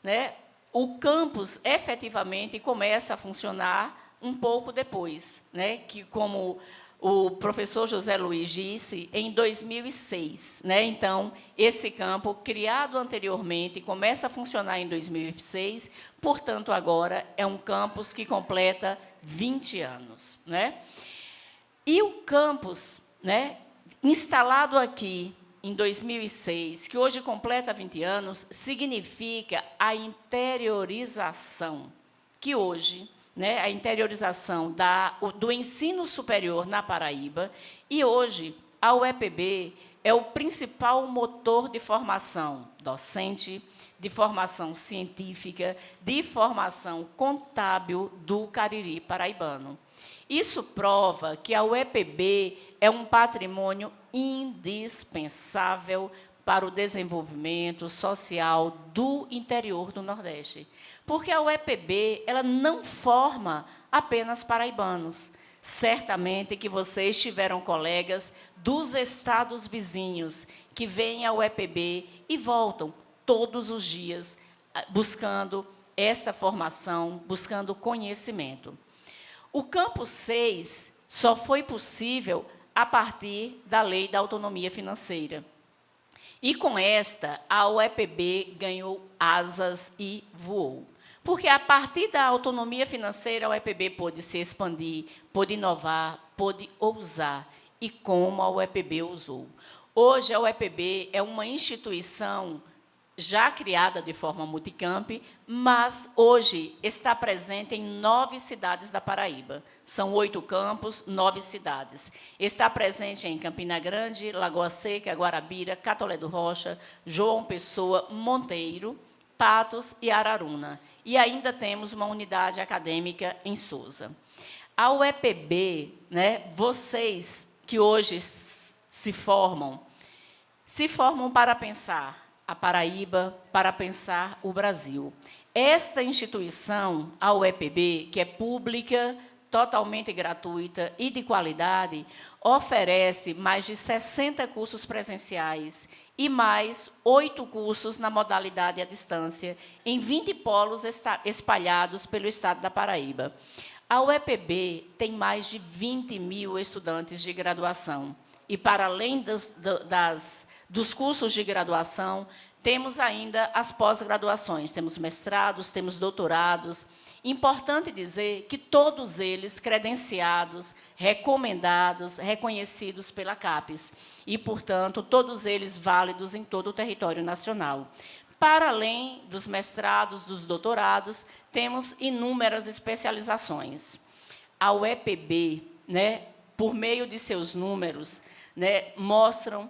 Speaker 8: né, o campus efetivamente começa a funcionar um pouco depois, né, que, como o professor José Luiz disse, em 2006. Né, então, esse campo, criado anteriormente, começa a funcionar em 2006, portanto, agora é um campus que completa 20 anos. Né. E o campus, né, instalado aqui em 2006, que hoje completa 20 anos, significa a interiorização, que hoje, né, a interiorização do ensino superior na Paraíba, e hoje a UEPB é o principal motor de formação docente, de formação científica, de formação contábil do Cariri paraibano. Isso prova que a UEPB é um patrimônio indispensável para o desenvolvimento social do interior do Nordeste. Porque a UEPB ela não forma apenas paraibanos. Certamente que vocês tiveram colegas dos estados vizinhos que vêm à UEPB e voltam todos os dias buscando esta formação, buscando conhecimento. O Campus 6 só foi possível a partir da Lei da Autonomia Financeira. E, com esta, a UEPB ganhou asas e voou. Porque, a partir da autonomia financeira, a UEPB pôde se expandir, pôde inovar, pôde ousar. E como a UEPB ousou. Hoje, a UEPB é uma instituição já criada de forma multicamp, mas hoje está presente em 9 cidades da Paraíba. São 8 campos, 9 cidades. Está presente em Campina Grande, Lagoa Seca, Guarabira, Catolé do Rocha, João Pessoa, Monteiro, Patos e Araruna. E ainda temos uma unidade acadêmica em Sousa. A UEPB, né, vocês que hoje se formam para pensar a Paraíba, para pensar o Brasil. Esta instituição, a UEPB, que é pública, totalmente gratuita e de qualidade, oferece mais de 60 cursos presenciais e mais 8 cursos na modalidade à distância, em 20 polos espalhados pelo estado da Paraíba. A UEPB tem mais de 20 mil estudantes de graduação. E, para além dos cursos de graduação, temos ainda as pós-graduações, temos mestrados, temos doutorados. Importante dizer que todos eles credenciados, recomendados, reconhecidos pela CAPES, e, portanto, todos eles válidos em todo o território nacional. Para além dos mestrados, dos doutorados, temos inúmeras especializações. A UEPB, né, por meio de seus números, né, mostram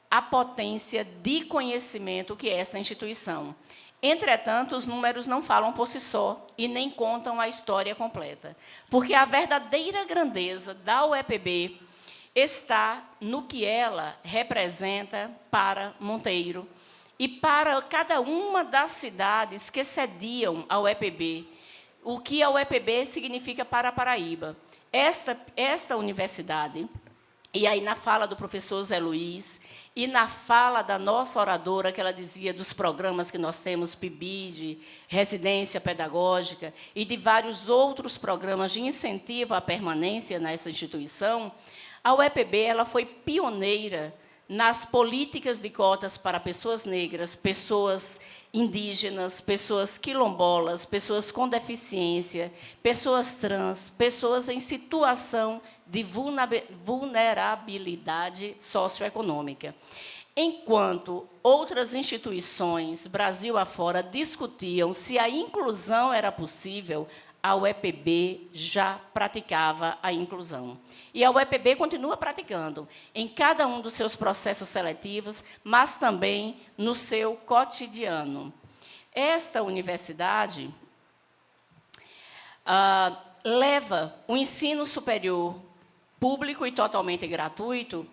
Speaker 8: a potência de conhecimento que é esta instituição. Entretanto, os números não falam por si só e nem contam a história completa, porque a verdadeira grandeza da UEPB está no que ela representa para Monteiro e para cada uma das cidades que sediam a UEPB, o que a UEPB significa para a Paraíba. Esta universidade, E aí, na fala do professor Zé Luiz, e na fala da nossa oradora, que ela dizia dos programas que nós temos, PIBID, residência pedagógica, e de vários outros programas de incentivo à permanência nessa instituição, a UEPB ela foi pioneira nas políticas de cotas para pessoas negras, pessoas indígenas, pessoas quilombolas, pessoas com deficiência, pessoas trans, pessoas em situação de vulnerabilidade socioeconômica. Enquanto outras instituições, Brasil afora, discutiam se a inclusão era possível, a UEPB já praticava a inclusão. E a UEPB continua praticando em cada um dos seus processos seletivos, mas também no seu cotidiano. Esta universidade leva o ensino superior público e totalmente gratuito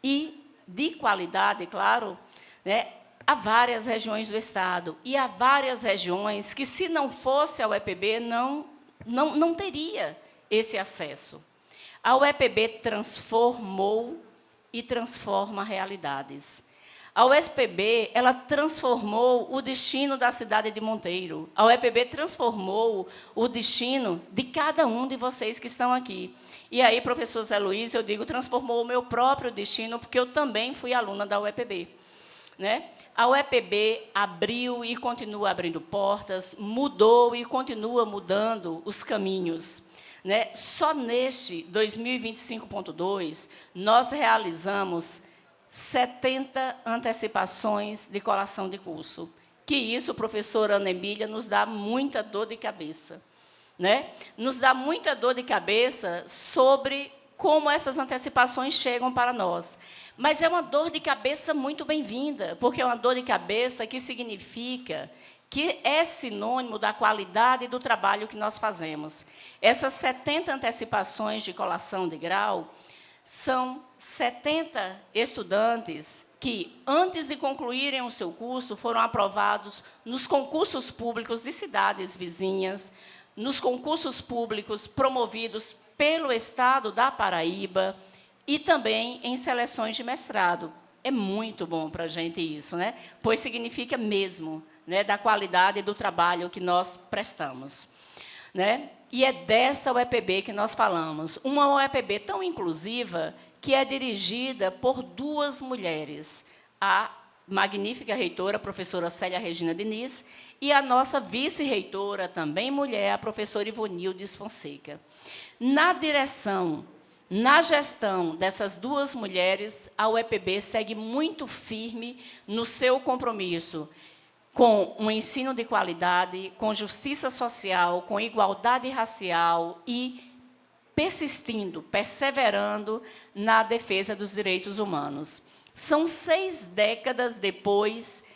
Speaker 8: e de qualidade, claro, né, a várias regiões do Estado. E há várias regiões que, se não fosse a UEPB, não teria esse acesso. A UEPB transformou e transforma realidades. A UEPB ela transformou o destino da cidade de Monteiro. A UEPB transformou o destino de cada um de vocês que estão aqui. E aí, professor Zé Luiz, eu digo, transformou o meu próprio destino, porque eu também fui aluna da UEPB. Né? A UEPB abriu e continua abrindo portas, mudou e continua mudando os caminhos. Né? Só neste 2025.2, nós realizamos 70 antecipações de colação de curso. Que isso, professora Ana Emília, nos dá muita dor de cabeça. Né? Nos dá muita dor de cabeça sobre como essas antecipações chegam para nós. Mas é uma dor de cabeça muito bem-vinda, porque é uma dor de cabeça que significa que é sinônimo da qualidade do trabalho que nós fazemos. Essas 70 antecipações de colação de grau são 70 estudantes que, antes de concluírem o seu curso, foram aprovados nos concursos públicos de cidades vizinhas, nos concursos públicos promovidos pelo Estado da Paraíba e também em seleções de mestrado. É muito bom para a gente isso, né? Pois significa mesmo, né, da qualidade do trabalho que nós prestamos. Né? E é dessa UEPB que nós falamos, uma UEPB tão inclusiva que é dirigida por duas mulheres, a magnífica reitora, a professora Célia Regina Diniz, e a nossa vice-reitora, também mulher, a professora Ivonildes Fonseca. Na direção, na gestão dessas duas mulheres, a UEPB segue muito firme no seu compromisso com um ensino de qualidade, com justiça social, com igualdade racial e perseverando na defesa dos direitos humanos. São 6 décadas depois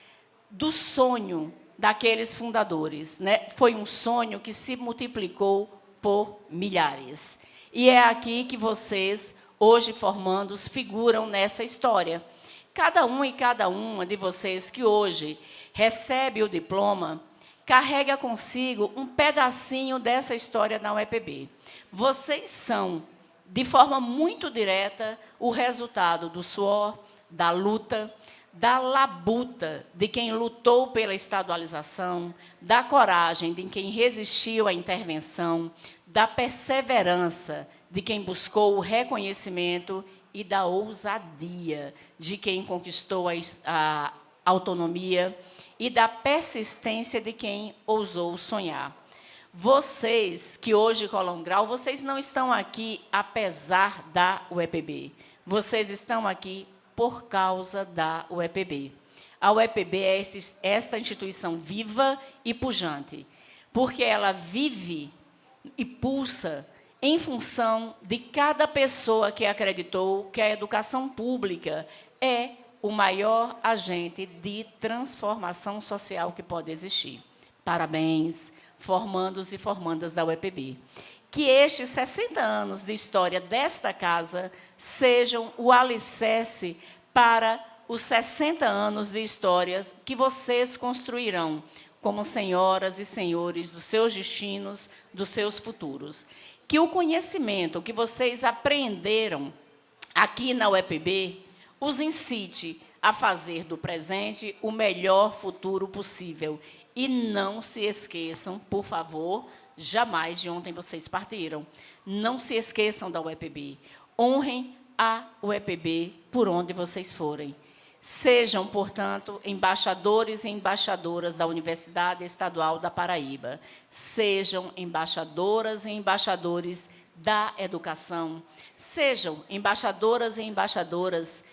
Speaker 8: do sonho daqueles fundadores. Né? Foi um sonho que se multiplicou por milhares. E é aqui que vocês, hoje formandos, figuram nessa história. Cada um e cada uma de vocês que hoje recebe o diploma, carrega consigo um pedacinho dessa história na UEPB. Vocês são, de forma muito direta, o resultado do suor, da luta, da labuta de quem lutou pela estadualização, da coragem de quem resistiu à intervenção, da perseverança de quem buscou o reconhecimento e da ousadia de quem conquistou a autonomia e da persistência de quem ousou sonhar. Vocês que hoje colam grau, vocês não estão aqui apesar da UEPB. Vocês estão aqui por causa da UEPB. A UEPB é esta instituição viva e pujante, porque ela vive e pulsa em função de cada pessoa que acreditou que a educação pública é o maior agente de transformação social que pode existir. Parabéns, formandos e formandas da UEPB. Que estes 60 anos de história desta casa sejam o alicerce para os 60 anos de histórias que vocês construirão como senhoras e senhores dos seus destinos, dos seus futuros. Que o conhecimento que vocês aprenderam aqui na UEPB, os incite a fazer do presente o melhor futuro possível. E não se esqueçam, por favor, jamais de ontem vocês partiram. Não se esqueçam da UEPB. Honrem a UEPB por onde vocês forem. Sejam, portanto, embaixadores e embaixadoras da Universidade Estadual da Paraíba. Sejam embaixadoras e embaixadores da educação. Sejam embaixadoras e embaixadoras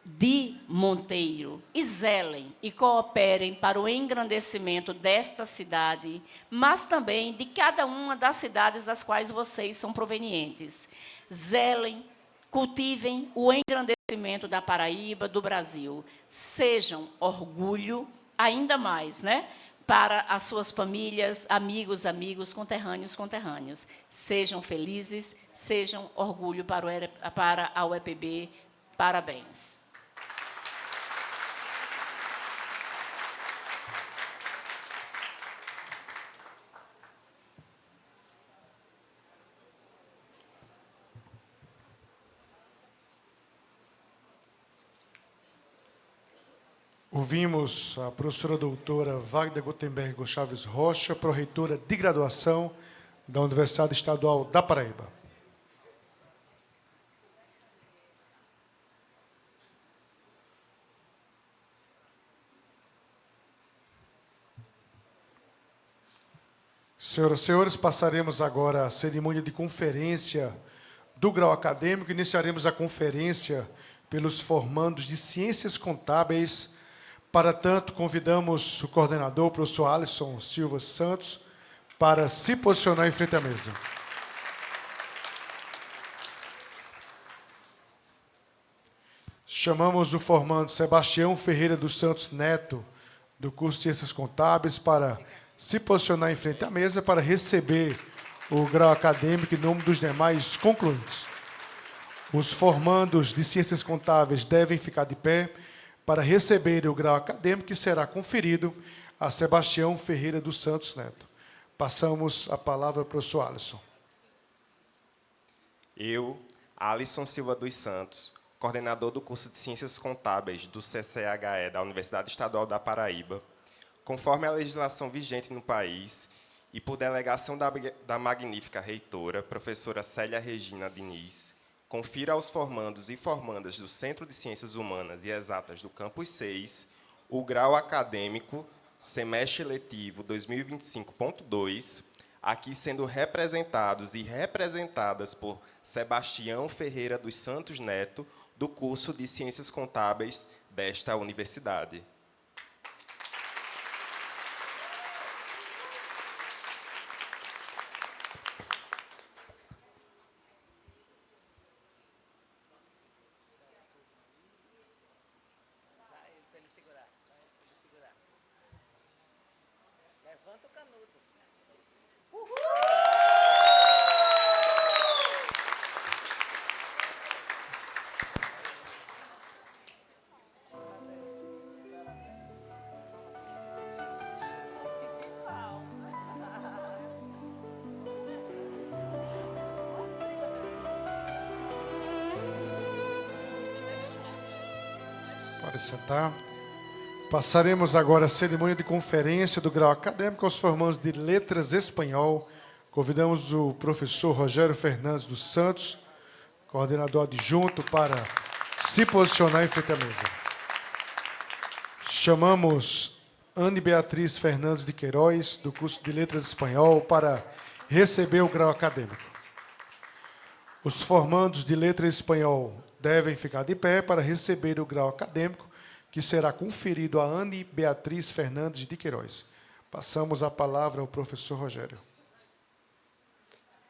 Speaker 8: de Monteiro. E zelem e cooperem para o engrandecimento desta cidade, mas também de cada uma das cidades das quais vocês são provenientes. Zelem, cultivem o engrandecimento da Paraíba, do Brasil. Sejam orgulho, ainda mais, né? Para as suas famílias, amigos, conterrâneos. Sejam felizes, sejam orgulho para a UEPB. Parabéns.
Speaker 1: Ouvimos a professora doutora Wagner Gutenberg Chaves Rocha, pró-reitora de graduação da Universidade Estadual da Paraíba. Senhoras e senhores, passaremos agora à cerimônia de conferência do grau acadêmico. Iniciaremos a conferência pelos formandos de Ciências Contábeis. Para tanto, convidamos o coordenador, o professor Alisson Silva Santos, para se posicionar em frente à mesa. Chamamos o formando Sebastião Ferreira dos Santos Neto, do curso de Ciências Contábeis, para se posicionar em frente à mesa para receber o grau acadêmico em nome dos demais concluintes. Os formandos de Ciências Contábeis devem ficar de pé para receber o grau acadêmico que será conferido a Sebastião Ferreira dos Santos Neto. Passamos a palavra ao professor Alisson.
Speaker 9: Eu, Alisson Silva dos Santos, coordenador do curso de Ciências Contábeis do CCHE da Universidade Estadual da Paraíba, conforme a legislação vigente no país e por delegação da magnífica reitora, professora Célia Regina Diniz, confira aos formandos e formandas do Centro de Ciências Humanas e Exatas do Campus 6 o grau acadêmico semestre letivo 2025.2, aqui sendo representados e representadas por Sebastião Ferreira dos Santos Neto, do curso de Ciências Contábeis desta universidade.
Speaker 2: Levanta o canudo.
Speaker 1: Pode sentar. Passaremos agora a cerimônia de conferência do grau acadêmico aos formandos de Letras Espanhol. Convidamos o professor Rogério Fernandes dos Santos, coordenador adjunto, para se posicionar em frente à mesa. Chamamos Anne Beatriz Fernandes de Queiroz, do curso de Letras Espanhol, para receber o grau acadêmico. Os formandos de Letras Espanhol devem ficar de pé para receber o grau acadêmico, que será conferido a Anne Beatriz Fernandes de Queiroz. Passamos a palavra ao professor Rogério.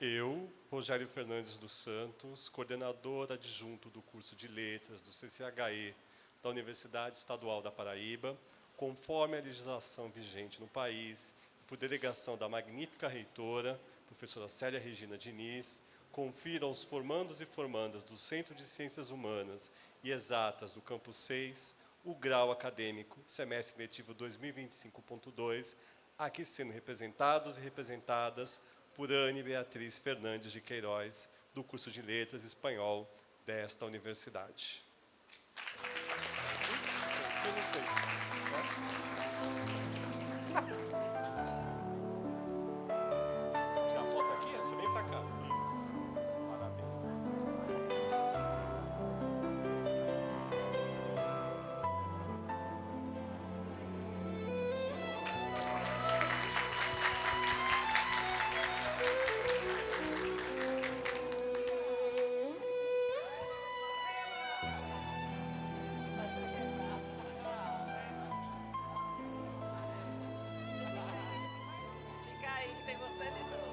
Speaker 10: Eu, Rogério Fernandes dos Santos, coordenador adjunto do curso de Letras do CCHE da Universidade Estadual da Paraíba, conforme a legislação vigente no país, por delegação da magnífica reitora, professora Célia Regina Diniz, confiro aos formandos e formandas do Centro de Ciências Humanas e Exatas do Campus 6 o grau acadêmico semestre letivo 2025.2, aqui sendo representados e representadas por Anne Beatriz Fernandes de Queiroz, do curso de Letras Espanhol desta universidade. Eu não sei. Tirar a foto aqui? Você vem pra cá. Isso. Parabéns.
Speaker 8: Fica aí, que tem você de novo.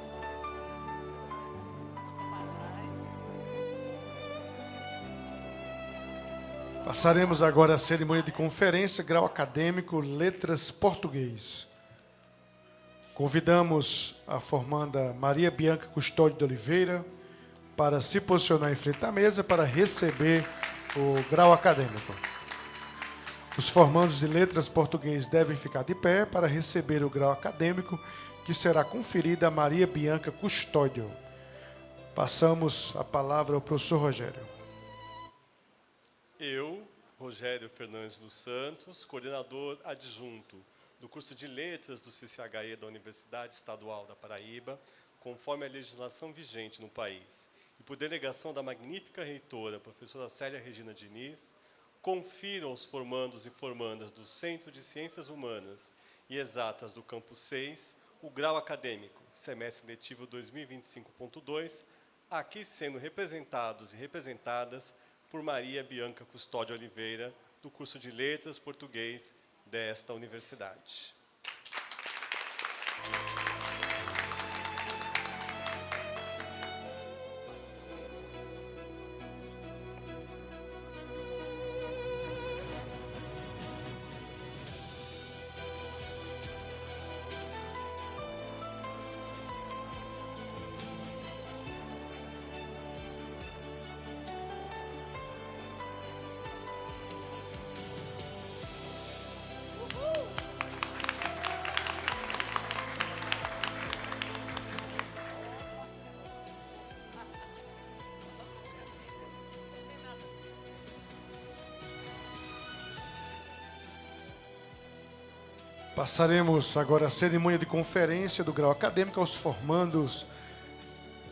Speaker 1: Passaremos agora à cerimônia de conferência, grau acadêmico, letras português. Convidamos a formanda Maria Bianca Custódio de Oliveira para se posicionar em frente à mesa para receber o grau acadêmico. Os formandos de letras português devem ficar de pé para receber o grau acadêmico que será conferido a Maria Bianca Custódio. Passamos a palavra ao professor Rogério.
Speaker 10: Eu, Rogério Fernandes dos Santos, coordenador adjunto do curso de Letras do CCHE da Universidade Estadual da Paraíba, conforme a legislação vigente no país, e por delegação da magnífica reitora, professora Célia Regina Diniz, confiro aos formandos e formandas do Centro de Ciências Humanas e Exatas do Campus 6 o grau acadêmico, semestre letivo 2025.2, aqui sendo representados e representadas por Maria Bianca Custódio Oliveira, do curso de Letras Português desta universidade.
Speaker 1: Passaremos agora à cerimônia de conferência do grau acadêmico aos formandos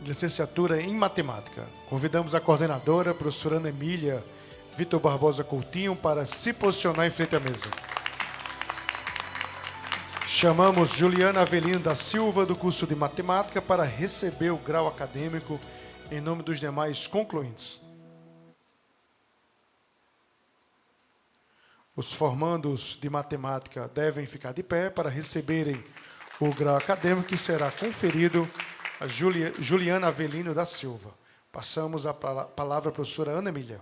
Speaker 1: de licenciatura em matemática. Convidamos a coordenadora, a professora Ana Emília Vitor Barbosa Coutinho, para se posicionar em frente à mesa. Chamamos Juliana Avelino da Silva, do curso de matemática, para receber o grau acadêmico em nome dos demais concluintes. Os formandos de matemática devem ficar de pé para receberem o grau acadêmico que será conferido a Juliana Avelino da Silva. Passamos a palavra à professora Ana Emília.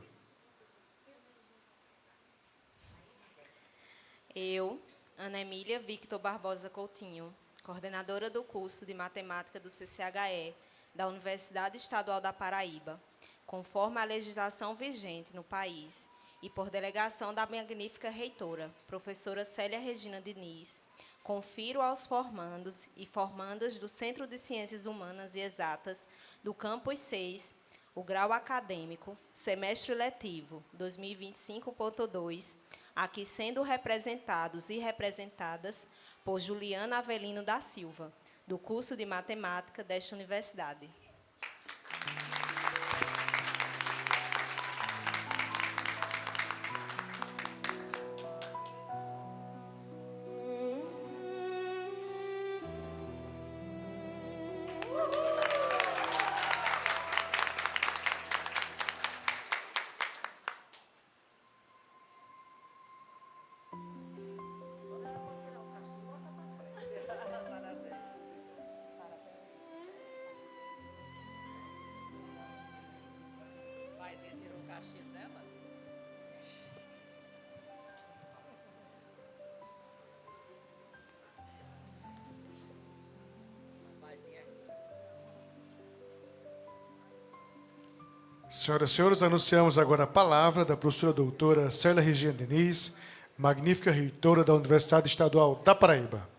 Speaker 4: Eu, Ana Emília Victor Barbosa Coutinho, coordenadora do curso de Matemática do CCHE da Universidade Estadual da Paraíba, conforme a legislação vigente no país, e por delegação da magnífica reitora, professora Célia Regina Diniz, confiro aos formandos e formandas do Centro de Ciências Humanas e Exatas do Campus 6 o grau acadêmico, semestre letivo 2025.2, aqui sendo representados e representadas por Juliana Avelino da Silva, do curso de Matemática desta universidade.
Speaker 1: Senhoras e senhores, anunciamos agora a palavra da professora doutora Célia Regina Diniz, magnífica reitora da Universidade Estadual da Paraíba.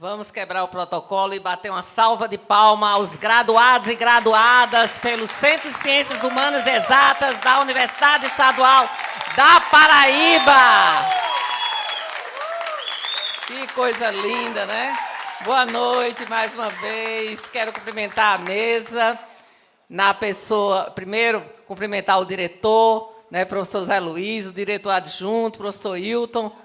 Speaker 2: Vamos quebrar o protocolo e bater uma salva de palmas aos graduados e graduadas pelo Centro de Ciências Humanas e Exatas da Universidade Estadual da Paraíba. Que coisa linda, né? Boa noite mais uma vez. Quero cumprimentar a mesa. Na pessoa, primeiro, cumprimentar o diretor, né, professor Zé Luiz, o diretor adjunto, professor Hilton.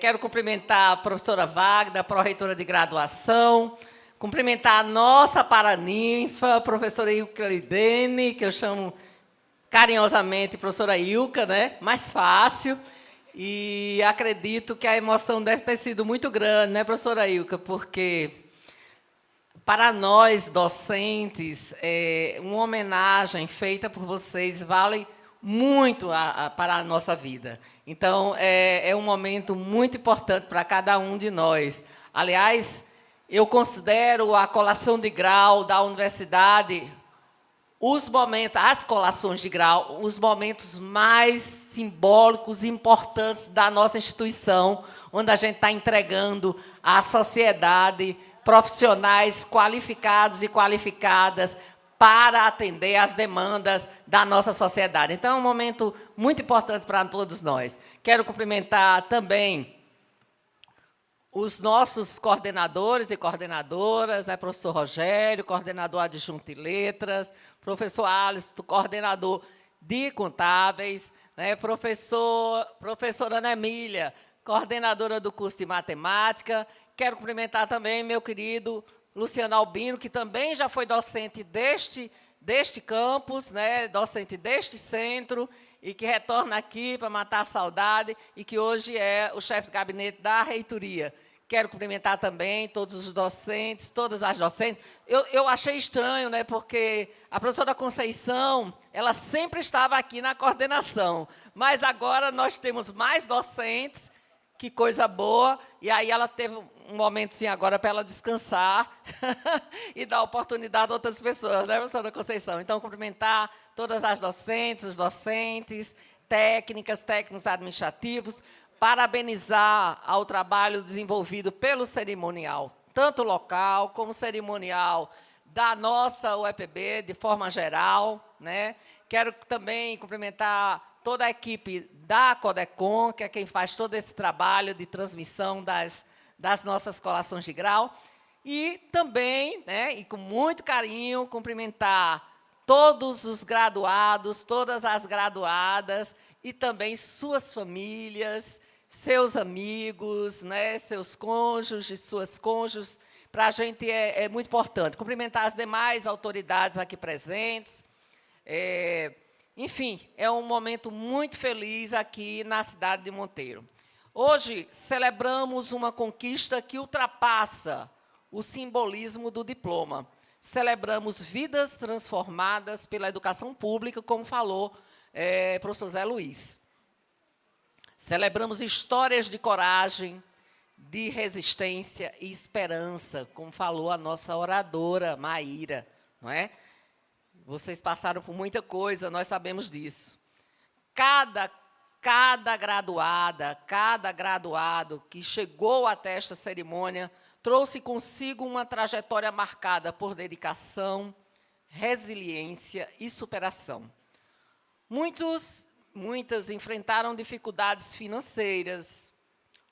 Speaker 2: Quero cumprimentar a professora Wagda, pró-reitora de graduação, cumprimentar a nossa paraninfa, a professora Ilka Lidene, que eu chamo carinhosamente professora Ilka, né? Mais fácil. E acredito que a emoção deve ter sido muito grande, né, professora Ilka? Porque, para nós, docentes, uma homenagem feita por vocês vale muito para a nossa vida. Então, é um momento muito importante para cada um de nós. Aliás, eu considero a colação de grau da universidade, as colações de grau, os momentos mais simbólicos e importantes da nossa instituição, onde a gente está entregando à sociedade profissionais qualificados e qualificadas para atender às demandas da nossa sociedade. Então, é um momento muito importante para todos nós. Quero cumprimentar também os nossos coordenadores e coordenadoras, né, professor Rogério, coordenador adjunto de letras, professor Alisson, coordenador de contábeis, né, professora Ana Emília, coordenadora do curso de matemática. Quero cumprimentar também meu querido Luciano Albino, que também já foi docente deste campus, né, docente deste centro, e que retorna aqui para matar a saudade, e que hoje é o chefe de gabinete da reitoria. Quero cumprimentar também todos os docentes, todas as docentes. Eu achei estranho, né, porque a professora Conceição, ela sempre estava aqui na coordenação, mas agora nós temos mais docentes. Que coisa boa. E aí ela teve um momento, sim, agora para ela descansar e dar oportunidade a outras pessoas, né, professora Conceição? Então, cumprimentar todas as docentes, os docentes, técnicos administrativos, parabenizar ao trabalho desenvolvido pelo cerimonial, tanto local como cerimonial da nossa UEPB, de forma geral, né? Quero também cumprimentar toda a equipe da Codecon, que é quem faz todo esse trabalho de transmissão das nossas colações de grau. E também, né, e com muito carinho, cumprimentar todos os graduados, todas as graduadas, e também suas famílias, seus amigos, né, seus cônjuges, suas cônjuges. Para a gente é muito importante. Cumprimentar as demais autoridades aqui presentes. Enfim, é um momento muito feliz aqui na cidade de Monteiro. Hoje, celebramos uma conquista que ultrapassa o simbolismo do diploma. Celebramos vidas transformadas pela educação pública, como falou o professor Zé Luiz. Celebramos histórias de coragem, de resistência e esperança, como falou a nossa oradora, Maíra, não é? Vocês passaram por muita coisa, nós sabemos disso. Cada graduada, cada graduado que chegou até esta cerimônia trouxe consigo uma trajetória marcada por dedicação, resiliência e superação. Muitas enfrentaram dificuldades financeiras,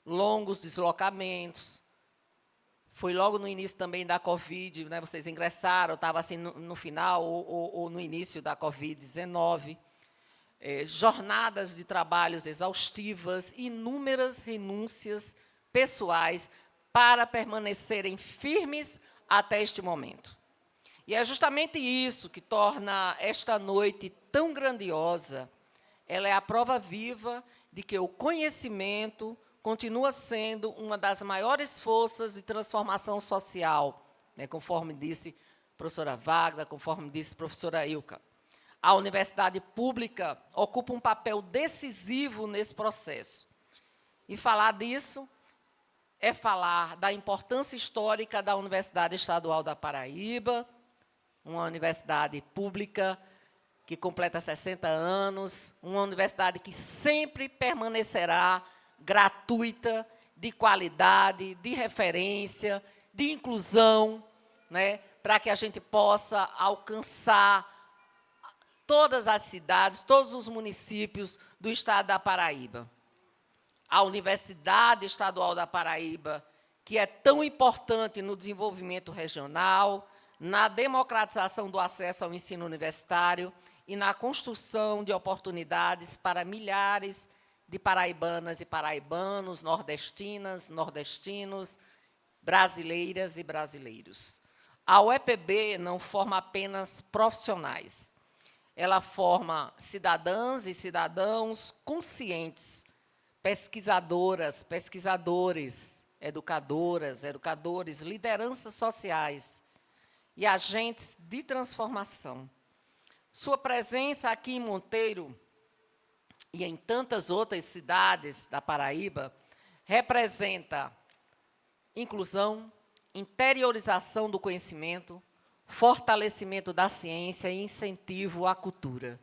Speaker 2: longos deslocamentos. Foi logo no início também da Covid, né, vocês ingressaram, estava assim no final ou no início da Covid-19. Jornadas de trabalhos exaustivas, inúmeras renúncias pessoais para permanecerem firmes até este momento. E é justamente isso que torna esta noite tão grandiosa. Ela é a prova viva de que o conhecimento continua sendo uma das maiores forças de transformação social, né, conforme disse a professora Wagda, conforme disse a professora Ilka. A universidade pública ocupa um papel decisivo nesse processo. E falar disso é falar da importância histórica da Universidade Estadual da Paraíba, uma universidade pública que completa 60 anos, uma universidade que sempre permanecerá gratuita, de qualidade, de referência, de inclusão, né, para que a gente possa alcançar todas as cidades, todos os municípios do estado da Paraíba. A Universidade Estadual da Paraíba, que é tão importante no desenvolvimento regional, na democratização do acesso ao ensino universitário e na construção de oportunidades para milhares de paraibanas e paraibanos, nordestinas, nordestinos, brasileiras e brasileiros. A UEPB não forma apenas profissionais, ela forma cidadãs e cidadãos conscientes, pesquisadoras, pesquisadores, educadoras, educadores, lideranças sociais e agentes de transformação. Sua presença aqui em Monteiro e em tantas outras cidades da Paraíba representa inclusão, interiorização do conhecimento, fortalecimento da ciência e incentivo à cultura.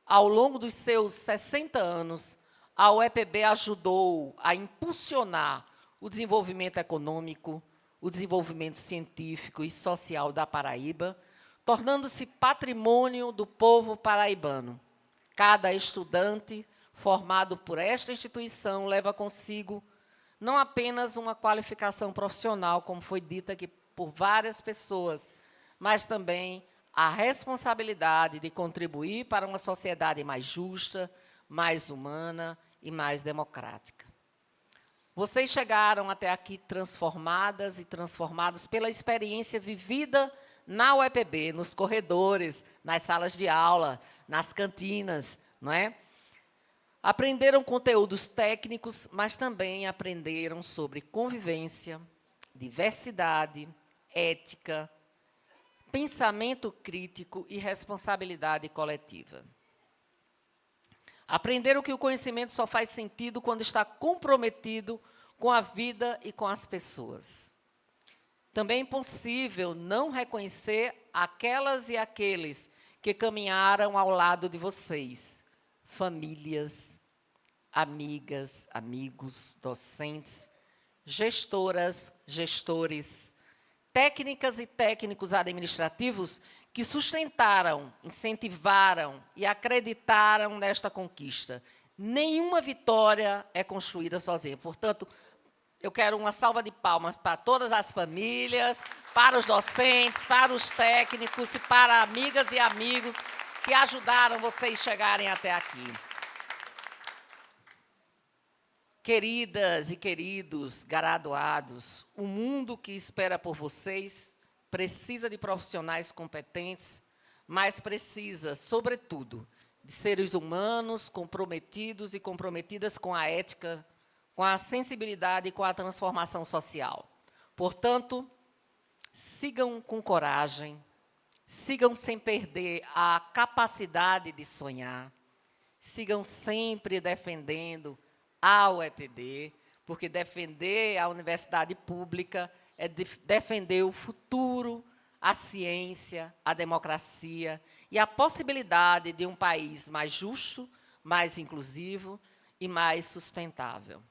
Speaker 2: Ao longo dos seus 60 anos, a UEPB ajudou a impulsionar o desenvolvimento econômico, o desenvolvimento científico e social da Paraíba, tornando-se patrimônio do povo paraibano. Cada estudante formado por esta instituição leva consigo não apenas uma qualificação profissional, como foi dita aqui por várias pessoas, mas também a responsabilidade de contribuir para uma sociedade mais justa, mais humana e mais democrática. Vocês chegaram até aqui transformadas e transformados pela experiência vivida na UEPB, nos corredores, nas salas de aula, nas cantinas, não é? Aprenderam conteúdos técnicos, mas também aprenderam sobre convivência, diversidade, ética, pensamento crítico e responsabilidade coletiva. Aprenderam que o conhecimento só faz sentido quando está comprometido com a vida e com as pessoas. Também é impossível não reconhecer aquelas e aqueles que caminharam ao lado de vocês, famílias, amigas, amigos, docentes, gestoras, gestores, técnicas e técnicos administrativos que sustentaram, incentivaram e acreditaram nesta conquista. Nenhuma vitória é construída sozinha. Portanto, eu quero uma salva de palmas para todas as famílias, para os docentes, para os técnicos e para amigas e amigos que ajudaram vocês chegarem até aqui. Queridas e queridos graduados, o mundo que espera por vocês precisa de profissionais competentes, mas precisa, sobretudo, de seres humanos comprometidos e comprometidas com a ética, com a sensibilidade e com a transformação social. Portanto, sigam com coragem, sigam sem perder a capacidade de sonhar, sigam sempre defendendo a UEPB, porque defender a universidade pública é defender o futuro, a ciência, a democracia e a possibilidade de um país mais justo, mais inclusivo e mais sustentável.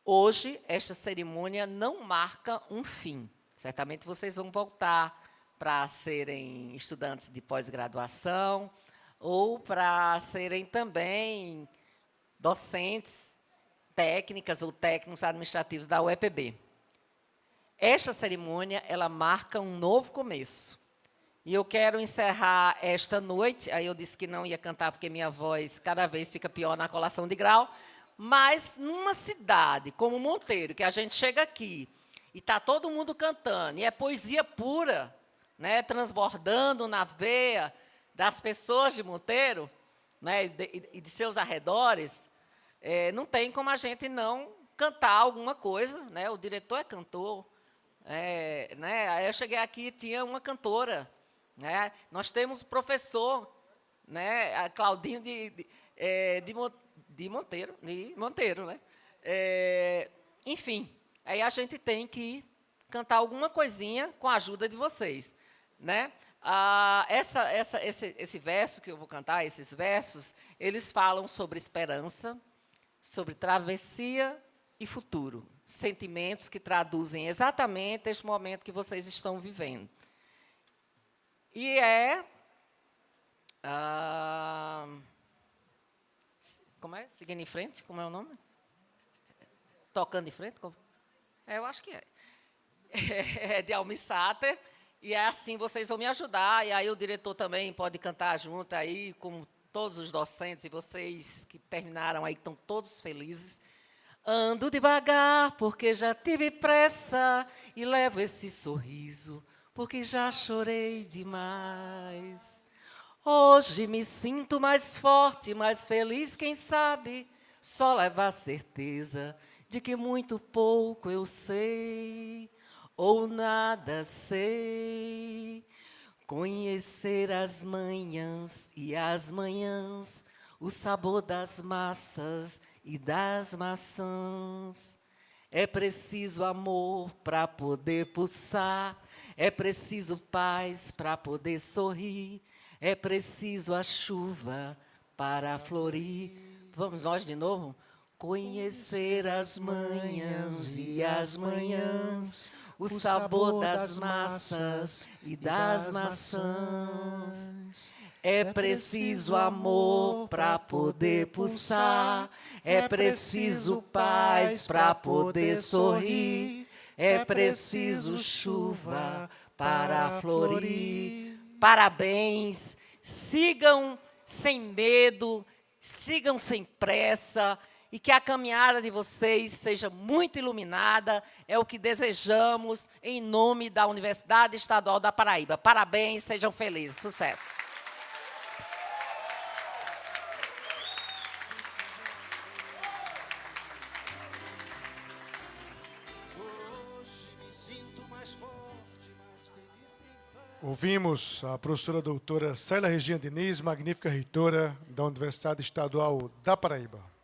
Speaker 2: Hoje, esta cerimônia não marca um fim. Certamente vocês vão voltar para serem estudantes de pós-graduação ou para serem também docentes, técnicas ou técnicos administrativos da UEPB. Esta cerimônia, ela marca um novo começo. E eu quero encerrar esta noite, aí eu disse que não ia cantar porque minha voz cada vez fica pior na colação de grau, mas numa cidade como Monteiro, que a gente chega aqui e está todo mundo cantando, e é poesia pura, né, transbordando na veia das pessoas de Monteiro, né, e de seus arredores, não tem como a gente não cantar alguma coisa, né, o diretor é cantor, né, aí eu cheguei aqui e tinha uma cantora, né, nós temos professor, né, a Claudinho de Monteiro, né, enfim, aí a gente tem que cantar alguma coisinha com a ajuda de vocês, né? Esse verso que eu vou cantar, esses versos, eles falam sobre esperança, sobre travessia e futuro. sentimentos que traduzem exatamente este momento que vocês estão vivendo. E como é? Seguindo em frente? Como é o nome? Tocando em frente? Eu acho que é. É de Almi Sater. E é assim, vocês vão me ajudar. E aí o diretor também pode cantar junto aí, com todos os docentes e vocês que terminaram aí, estão todos felizes. Ando devagar, porque já tive pressa, e levo esse sorriso, porque já chorei demais. Hoje me sinto mais forte, mais feliz, quem sabe, só leva a certeza de que muito pouco eu sei, ou nada sei. Conhecer as manhãs e as manhãs, o sabor das massas e das maçãs. É preciso amor para poder pulsar, é preciso paz para poder sorrir, é preciso a chuva para florir. Vamos nós de novo? Conhecer as manhãs e as manhãs, o sabor das massas e das maçãs. É preciso amor para poder pulsar, é preciso paz para poder sorrir, é preciso chuva para florir. Parabéns, sigam sem medo, sigam sem pressa, e que a caminhada de vocês seja muito iluminada, é o que desejamos em nome da Universidade Estadual da Paraíba. Parabéns, sejam felizes, sucesso.
Speaker 1: Ouvimos a professora doutora Célia Regina Diniz, magnífica reitora da Universidade Estadual da Paraíba.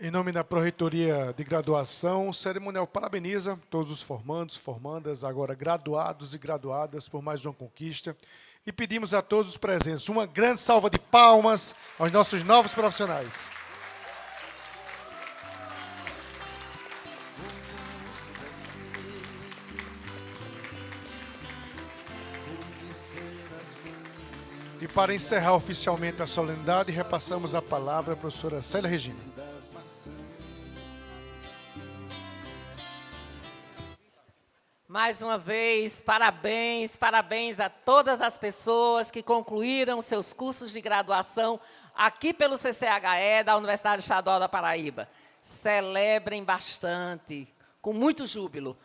Speaker 1: Em nome da Pró-Reitoria de Graduação, o cerimonial parabeniza todos os formandos, formandas, agora graduados e graduadas por mais uma conquista. E pedimos a todos os presentes uma grande salva de palmas aos nossos novos profissionais. E para encerrar oficialmente a solenidade, repassamos a palavra à professora Célia Regina.
Speaker 2: Mais uma vez, parabéns, parabéns a todas as pessoas que concluíram seus cursos de graduação aqui pelo CCHE da Universidade Estadual da Paraíba. Celebrem bastante, com muito júbilo.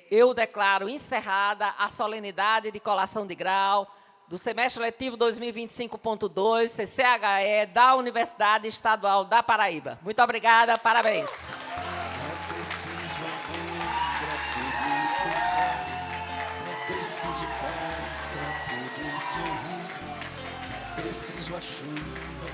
Speaker 2: Eu declaro encerrada a solenidade de colação de grau do semestre letivo 2025.2, CCHE da Universidade Estadual da Paraíba. Muito obrigada, parabéns.
Speaker 11: Preciso paz para poder sorrir, preciso a chuva